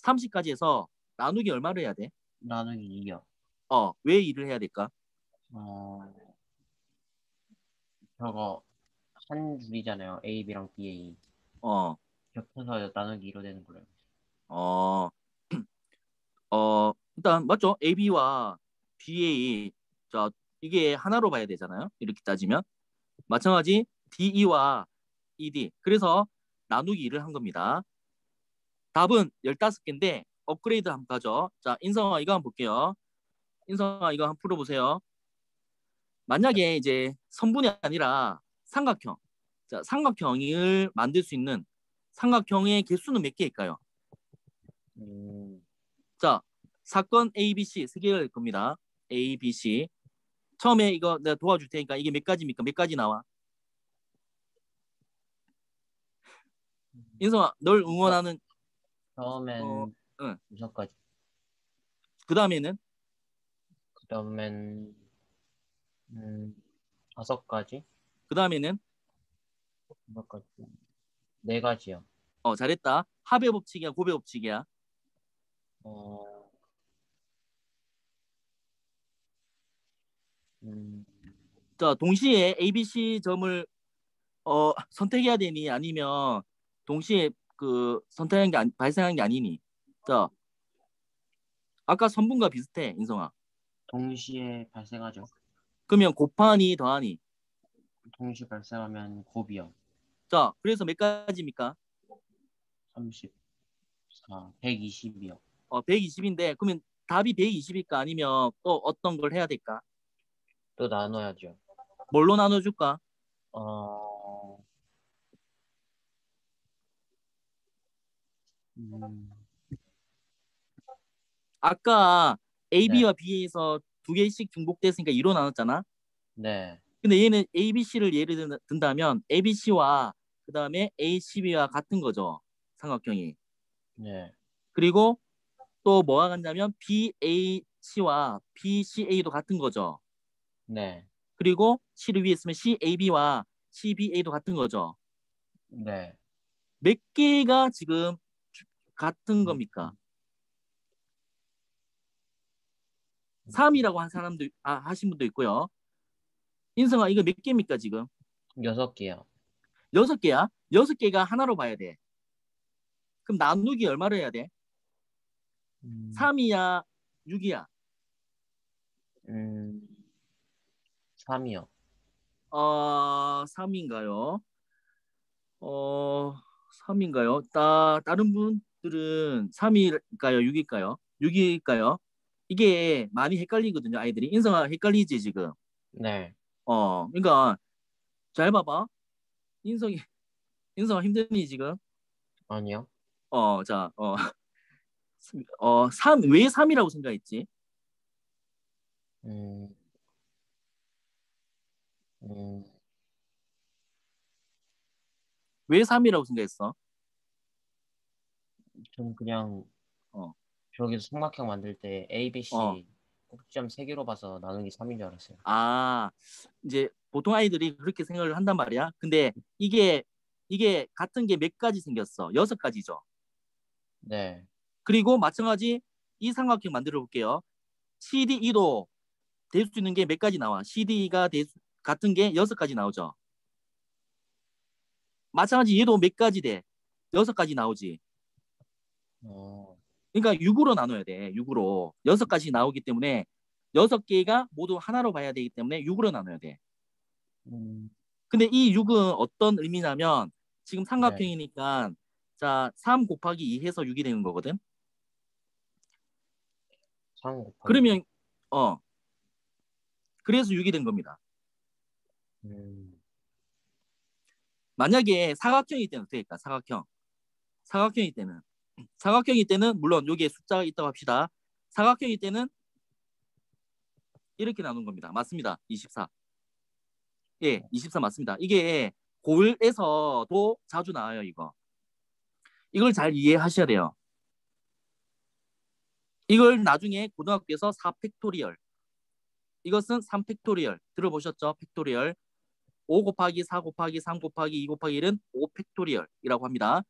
Speaker 1: 30까지에서 나누기 얼마를 해야 돼?
Speaker 3: 나누기 2요.
Speaker 1: 왜 일을 해야 될까?
Speaker 3: 어, 저거 한 줄이잖아요. AB랑 BA.
Speaker 1: 어,
Speaker 3: 겹쳐서 나누기 2로 되는 거예요.
Speaker 1: 어, 일단 맞죠? AB와 BA. 자, 이게 하나로 봐야 되잖아요. 이렇게 따지면. 마찬가지 DE와 ED. 그래서 나누기 2를 한 겁니다. 답은 15개인데 업그레이드 한번 가죠. 자, 인성아 이거 한번 볼게요. 인성아 이거 한번 풀어보세요. 만약에 이제 선분이 아니라 삼각형. 자, 삼각형을 만들 수 있는 삼각형의 개수는 몇 개일까요?
Speaker 3: 음,
Speaker 1: 자, 사건 A, B, C 세 개가 될 겁니다. A, B, C. 처음에 이거 내가 도와줄 테니까 이게 몇 가지입니까? 몇 가지 나와? 인성아, 널 응원하는 어,
Speaker 3: 처음엔
Speaker 1: 응.
Speaker 3: 6가지.
Speaker 1: 그 다음에는
Speaker 3: 그 다음엔 5가지.
Speaker 1: 그 다음에는
Speaker 3: 5가지. 4가지요.
Speaker 1: 잘했다. 합의 법칙이야, 고배 법칙이야.
Speaker 3: 어, 음,
Speaker 1: 자, 동시에 A, B, C 점을 선택해야 되니 아니면 동시에 그 선택한 게 발생한 게 아니니. 자, 아까 선분과 비슷해, 인성아.
Speaker 3: 동시에 발생하죠.
Speaker 1: 그러면 곱하니 더하니.
Speaker 3: 동시에 발생하면 곱이요.
Speaker 1: 자, 그래서 몇 가지입니까?
Speaker 3: 34, 120이요.
Speaker 1: 120인데 그러면 답이 120일까 아니면 또 어떤 걸 해야 될까?
Speaker 3: 또 나눠야죠.
Speaker 1: 뭘로 나눠줄까?
Speaker 3: 어, 음,
Speaker 1: 아까 A,
Speaker 3: 네,
Speaker 1: B와 B에서 두 개씩 중복됐으니까 2로 나눴잖아.
Speaker 3: 네,
Speaker 1: 근데 얘는 A, B, C를 예를 든다면 A, B, C와 그 다음에 A, C, B와 같은 거죠. 삼각형이.
Speaker 3: 네,
Speaker 1: 그리고 또 뭐가 같냐면 B, A, C와 B, C, A도 같은 거죠.
Speaker 3: 네,
Speaker 1: 그리고 C를 위에 쓰면 C, A, B와 C, B, A도 같은 거죠.
Speaker 3: 네.
Speaker 1: 몇 개가 지금 같은 겁니까? 3이라고 한 사람도 하신 분도 있고요. 인성아 이거 몇 개입니까 지금?
Speaker 3: 6개요.
Speaker 1: 6개야? 6개가 하나로 봐야 돼. 그럼 나누기 얼마를 해야 돼? 3이야? 6이야?
Speaker 3: 음, 3이요.
Speaker 1: 3인가요? 어, 3인가요? 다른 분들은 3일까요? 6일까요? 6일까요? 이게 많이 헷갈리거든요, 아이들이. 인성아 헷갈리지 지금?
Speaker 3: 네,
Speaker 1: 그러니까 잘 봐봐. 인성이 인성아 힘드니 지금?
Speaker 3: 아니요.
Speaker 1: 자, 3, 왜 3이라고 생각했지?
Speaker 3: 음, 음,
Speaker 1: 왜 3이라고 생각했어?
Speaker 3: 전 그냥
Speaker 1: 어,
Speaker 3: 저기서 삼각형 만들 때 A, B,
Speaker 1: 어,
Speaker 3: C 꼭지점 3개로 봐서 나누기 3인 줄 알았어요.
Speaker 1: 아, 이제 보통 아이들이 그렇게 생각을 한단 말이야. 근데 이게 같은 게 몇 가지 생겼어? 6가지죠.
Speaker 3: 네,
Speaker 1: 그리고 마찬가지 이 삼각형 만들어 볼게요. CDE도 될 수 있는 게 몇 가지 나와? CD가 같은 게 6가지 나오죠. 마찬가지 얘도 몇 가지 돼? 6가지 나오지.
Speaker 3: 어,
Speaker 1: 그러니까 6으로 나눠야 돼. 6으로. 6가지 나오기 때문에 6개가 모두 하나로 봐야 되기 때문에 6으로 나눠야 돼.
Speaker 3: 음,
Speaker 1: 근데 이 6은 어떤 의미냐면 지금
Speaker 3: 네,
Speaker 1: 삼각형이니까 자, 3 곱하기 2 해서 6이 되는 거거든.
Speaker 3: 3 곱하기.
Speaker 1: 그러면 어, 그래서 6이 된 겁니다.
Speaker 3: 음,
Speaker 1: 만약에 사각형일 때는 어떻게 할까? 사각형일 때는 물론 여기에 숫자가 있다고 합시다. 사각형일 때는 이렇게 나눈 겁니다. 맞습니다. 24. 예, 24 맞습니다. 이게 고일에서도 자주 나와요, 이거. 이걸 잘 이해하셔야 돼요. 이걸 나중에 고등학교에서 4팩토리얼. 이것은 3팩토리얼. 들어보셨죠? 팩토리얼. 5 곱하기 4 곱하기 3 곱하기 2 곱하기 1은 5팩토리얼이라고 합니다.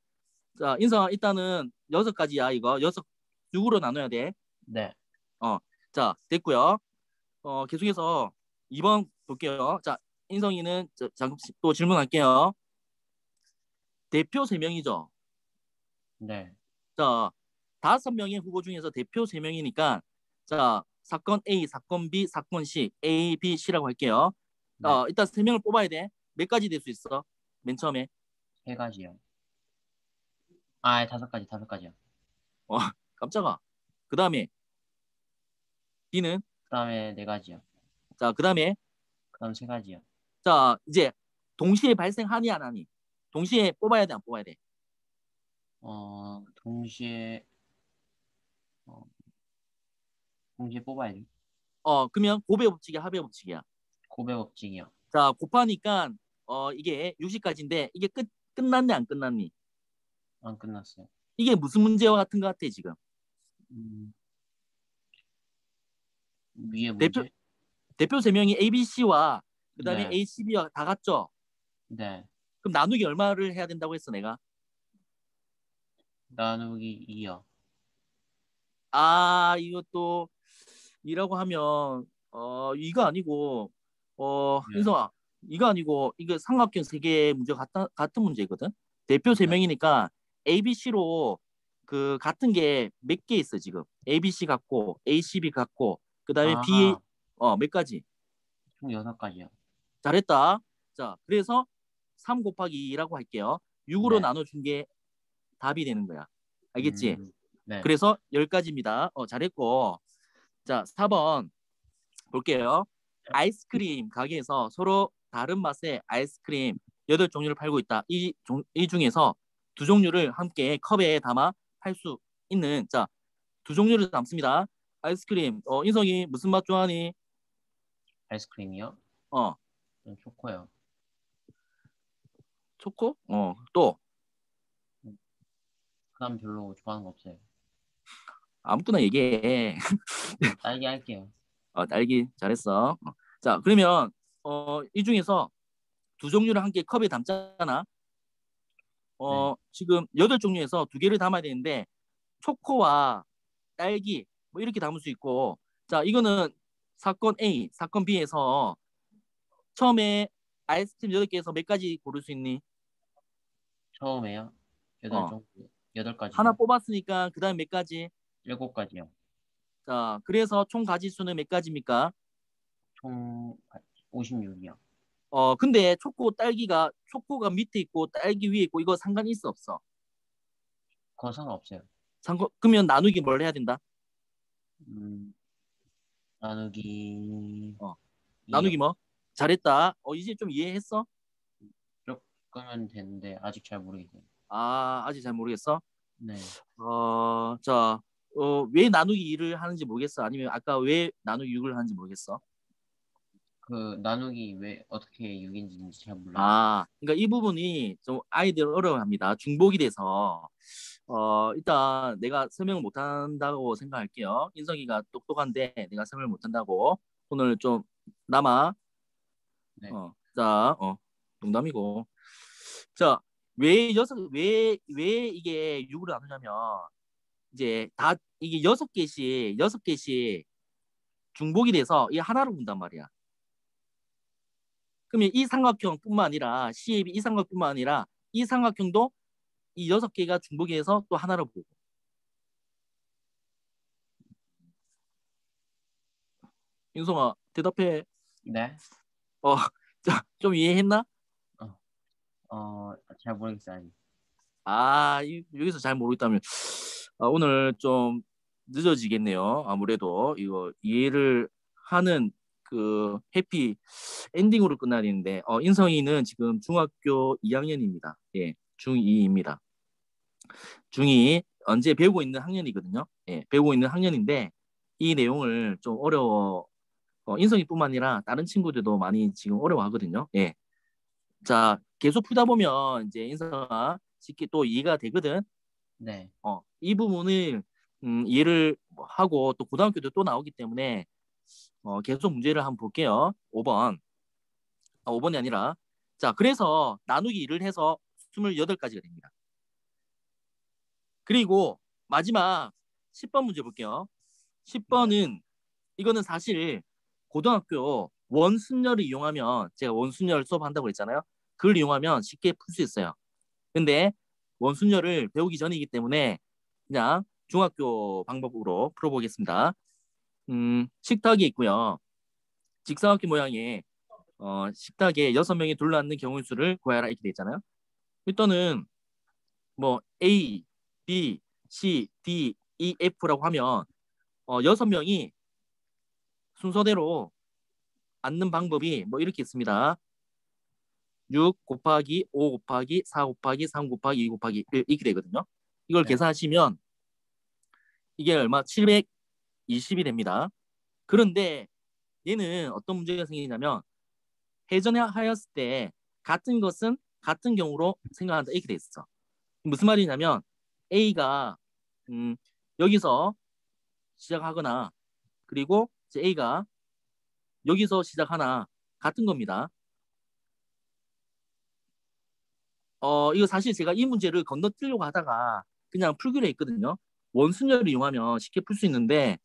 Speaker 1: 자, 인성아 일단은 6가지야, 이거. 6으로 나눠야 돼.
Speaker 3: 네,
Speaker 1: 어, 자, 됐고요. 계속해서 2번 볼게요. 자, 인성이는 잠깐 또 질문할게요. 대표 3명이죠.
Speaker 3: 네,
Speaker 1: 자, 5명의 후보 중에서 대표 3명이니까 자, 사건 A, 사건 B, 사건 C, A, B, C라고 할게요.
Speaker 3: 네,
Speaker 1: 일단 3명을 뽑아야 돼. 몇 가지 될 수 있어? 맨 처음에.
Speaker 3: 3가지요. 아, 5가지, 5가지요.
Speaker 1: 어, 깜짝아. 그 다음에 B는
Speaker 3: 그 다음에 4가지요.
Speaker 1: 자, 그 다음에
Speaker 3: 그 다음 3가지요.
Speaker 1: 자, 이제 동시에 발생하니 안 하니? 동시에 뽑아야 돼, 안 뽑아야 돼?
Speaker 3: 동시에, 어, 동시에 뽑아야죠.
Speaker 1: 그러면 곱의 법칙이야, 합의 법칙이야.
Speaker 3: 곱의 법칙이요.
Speaker 1: 자, 곱하니까 이게 60까지인데 이게 끝났니 안 끝났니?
Speaker 3: 안 끝났어요.
Speaker 1: 이게 무슨 문제와 같은 것 같아 지금?
Speaker 3: 음, 위에
Speaker 1: 대표
Speaker 3: 문제?
Speaker 1: 대표 세 명이 A, B, C와 그다음에
Speaker 3: 네.
Speaker 1: A, C, B와 다 같죠?
Speaker 3: 네.
Speaker 1: 그럼 나누기 얼마를 해야 된다고 했어 내가?
Speaker 3: 나누기 2요.
Speaker 1: 이것도 이라고 하면 이거 아니고
Speaker 3: 네.
Speaker 1: 인성아 이거 아니고 이게 삼각형 세 개의 문제가 같은 문제거든. 대표 세
Speaker 3: 네.
Speaker 1: 명이니까 A, B, C로 그 같은 게 몇 개 있어 지금. A, B, C 같고 A, C, B 같고 그다음에 B
Speaker 3: 아,
Speaker 1: 몇 가지.
Speaker 3: 총 6가지요.
Speaker 1: 잘했다. 자, 그래서 3 곱하기 2라고 할게요. 6으로
Speaker 3: 네.
Speaker 1: 나눠준 게 답이 되는 거야. 알겠지?
Speaker 3: 네.
Speaker 1: 그래서 10가지입니다. 잘했고. 자, 4번 볼게요. 아이스크림 가게에서 서로 다른 맛의 아이스크림 8종류를 팔고 있다. 이 중에서 두 종류를 함께 컵에 담아 팔 수 있는 자, 두 종류를 담습니다. 아이스크림. 인성이 무슨 맛 좋아하니?
Speaker 3: 아이스크림이요?
Speaker 1: 어,
Speaker 3: 초코요.
Speaker 1: 초코? 또
Speaker 3: 그다음 별로 좋아하는 거 없어요.
Speaker 1: 아무거나 얘기해.
Speaker 3: 딸기 할게요.
Speaker 1: 딸기 잘했어. 자, 그러면 이 중에서 두 종류를 함께 컵에 담잖아.
Speaker 3: 네.
Speaker 1: 지금 8종류에서 2개를 담아야 되는데 초코와 딸기 뭐 이렇게 담을 수 있고 자 이거는 사건 A, 사건 B에서 처음에 아이스크림 8개에서 몇 가지 고를 수 있니?
Speaker 3: 처음에요.
Speaker 1: 어,
Speaker 3: 8가지요.
Speaker 1: 하나 뽑았으니까 그 다음 몇 가지?
Speaker 3: 7가지요.
Speaker 1: 자, 그래서 총 가지수는 몇 가지입니까?
Speaker 3: 총 56이요.
Speaker 1: 근데 초코가 밑에 있고 딸기 위에 있고 이거 상관이 있어 없어?
Speaker 3: 그거 상관없어요.
Speaker 1: 그러면 나누기 뭘 해야 된다?
Speaker 3: 음, 나누기
Speaker 1: 어,
Speaker 3: 2요.
Speaker 1: 나누기 뭐? 잘했다. 이제 좀 이해했어?
Speaker 3: 조금은 되는데 아직 잘 모르겠어요.
Speaker 1: 아직 잘 모르겠어?
Speaker 3: 네.
Speaker 1: 자, 왜 나누기 2를 하는지 모르겠어? 아니면 아까 왜 나누기 6을 하는지 모르겠어?
Speaker 3: 그 나누기 왜 어떻게 6인지 잘 몰라요.
Speaker 1: 그러니까 이 부분이 좀 아이들 어려워합니다. 중복이 돼서 일단 내가 설명을 못한다고 생각할게요. 인성이가 똑똑한데 내가 설명을 못한다고 오늘 좀 남아.
Speaker 3: 네.
Speaker 1: 자, 농담이고. 자, 왜 이게 6으로 나누냐면 이제 다 이게 6개씩 중복이 돼서 이게 하나로 본단 말이야. 그러면 이 삼각형뿐만 아니라 CAB 이 삼각형뿐만 아니라 이 삼각형도 이 6개가 중복이 돼서 또 하나로 보고. 윤성아 대답해.
Speaker 3: 네.
Speaker 1: 자, 좀 이해했나?
Speaker 3: 잘 모르겠어요. 아직.
Speaker 1: 여기서 잘 모르겠다면 오늘 좀 늦어지겠네요. 아무래도 이거 이해를 하는 그 해피 엔딩으로 끝나야 되는데 인성이는 지금 중학교 2학년입니다. 예, 중2입니다. 중2 언제 배우고 있는 학년이거든요. 예, 배우고 있는 학년인데 이 내용을 좀 어려워 인성이뿐만 아니라 다른 친구들도 많이 지금 어려워하거든요. 예. 자, 계속 풀다 보면 이제 인성아 쉽게 또 이해가 되거든.
Speaker 3: 네.
Speaker 1: 이 부분을 이해를 하고 또 고등학교도 또 나오기 때문에 계속 문제를 한번 볼게요. 5번. 5번이 아니라 자, 그래서 나누기 1을 해서 28가지가 됩니다. 그리고 마지막 10번 문제 볼게요. 10번은 이거는 사실 고등학교 원순열을 이용하면 제가 원순열 수업한다고 그랬잖아요. 그걸 이용하면 쉽게 풀 수 있어요. 근데 원순열을 배우기 전이기 때문에 그냥 중학교 방법으로 풀어보겠습니다. 식탁이 있고요. 직사각형 모양의 식탁에 6명이 둘러앉는 경우의 수를 구하라 이렇게 돼 있잖아요. 일단은 뭐 A, B, C, D, E, F라고 하면 6명이 순서대로 앉는 방법이 뭐 이렇게 있습니다. 6 곱하기 5 곱하기 4 곱하기 3 곱하기 2 곱하기 1 이렇게 되거든요. 이걸
Speaker 3: 네.
Speaker 1: 계산하시면 이게 얼마? 720이 됩니다. 그런데 얘는 어떤 문제가 생기냐면 회전하였을 때 같은 것은 같은 경우로 생각한다 이렇게 돼 있어. 무슨 말이냐면 A가 여기서 시작하거나 그리고 이제 A가 여기서 시작하나 같은 겁니다. 이거 사실 제가 이 문제를 건너뛰려고 하다가 그냥 풀기로 했거든요. 원순열을 이용하면 쉽게 풀 수 있는데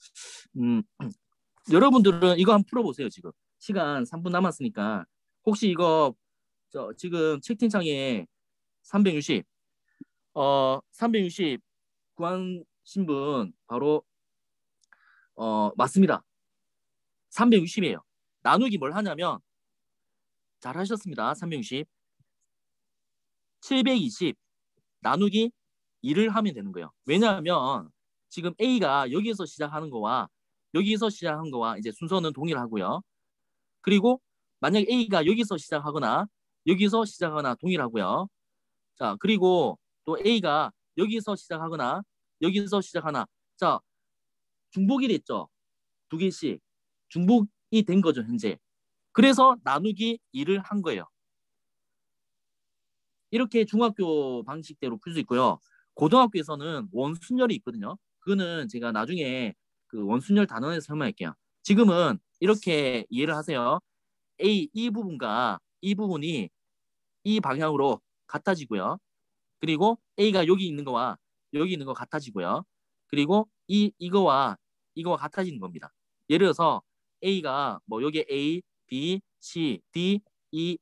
Speaker 1: 여러분들은 이거 한번 풀어보세요. 지금 시간 3분 남았으니까 혹시 이거 지금 채팅창에 360 360 구하신 분 바로 맞습니다. 360이에요. 나누기 뭘 하냐면 잘하셨습니다. 360 720 나누기 2를 하면 되는 거예요. 왜냐하면 지금 A가 여기서 시작하는 거와 여기서 시작한 거와 이제 순서는 동일하고요. 그리고 만약에 A가 여기서 시작하거나 여기서 시작하거나 동일하고요. 자, 그리고 또 A가 여기서 시작하거나 여기서 시작하나. 자, 중복이 됐죠. 두 개씩. 중복이 된 거죠, 현재. 그래서 나누기 2를 한 거예요. 이렇게 중학교 방식대로 풀 수 있고요. 고등학교에서는 원순열이 있거든요. 그거는 제가 나중에 그 원순열 단원에서 설명할게요. 지금은 이렇게 이해를 하세요. 이 부분과 이 부분이 이 방향으로 같아지고요. 그리고 A가 여기 있는 거와 여기 있는 거 같아지고요. 그리고 이거와 같아지는 겁니다. 예를 들어서 A가 뭐 여기 A, B, C, D, E,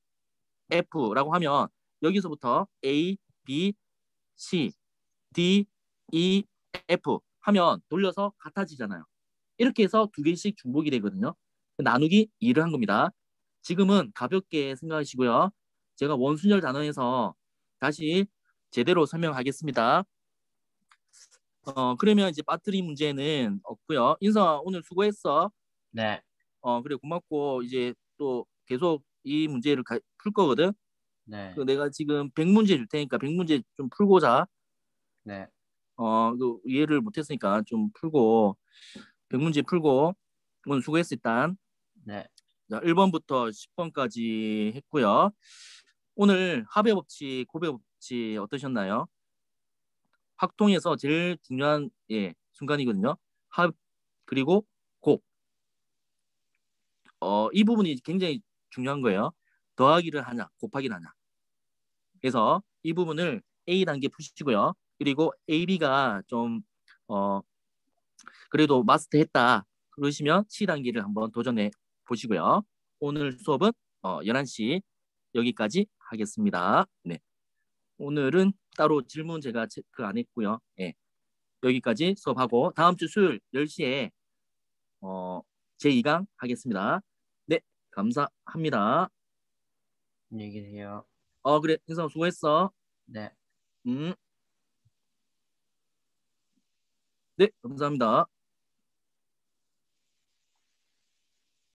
Speaker 1: F라고 하면 여기서부터 A, B, C, D, E, F 하면 돌려서 같아지잖아요. 이렇게 해서 두 개씩 중복이 되거든요. 나누기 2를 한 겁니다. 지금은 가볍게 생각하시고요. 제가 원순열 단원에서 다시 제대로 설명하겠습니다. 그러면 이제 빠뜨리 문제는 없고요. 인성아 오늘 수고했어.
Speaker 3: 네.
Speaker 1: 그래 고맙고 이제 또 계속 이 문제를 풀 거거든.
Speaker 3: 네.
Speaker 1: 내가 지금 100문제 줄 테니까 100문제 좀 풀고자.
Speaker 3: 네.
Speaker 1: 이해를 못했으니까 좀 풀고 100문제 풀고 오늘 수고했어 일단.
Speaker 3: 네.
Speaker 1: 자, 1번부터 10번까지 했고요. 오늘 합의 법칙, 고배 법칙 어떠셨나요? 확통에서 제일 중요한 순간이거든요. 합 그리고 곱. 이 부분이 굉장히 중요한 거예요. 더하기를 하냐, 곱하기를 하냐. 그래서 이 부분을 A 단계 푸시고요. 그리고 AB가 좀 그래도 마스터했다 그러시면 C 단계를 한번 도전해 보시고요. 오늘 수업은 11시 여기까지 하겠습니다. 네. 오늘은 따로 질문 제가 체크 안 했고요. 네. 여기까지 수업하고 다음 주 수요일 10시에 제2강 하겠습니다. 네, 감사합니다.
Speaker 3: 안녕히 계세요.
Speaker 1: 그래, 인성 수고했어.
Speaker 3: 네.
Speaker 1: 네, 감사합니다.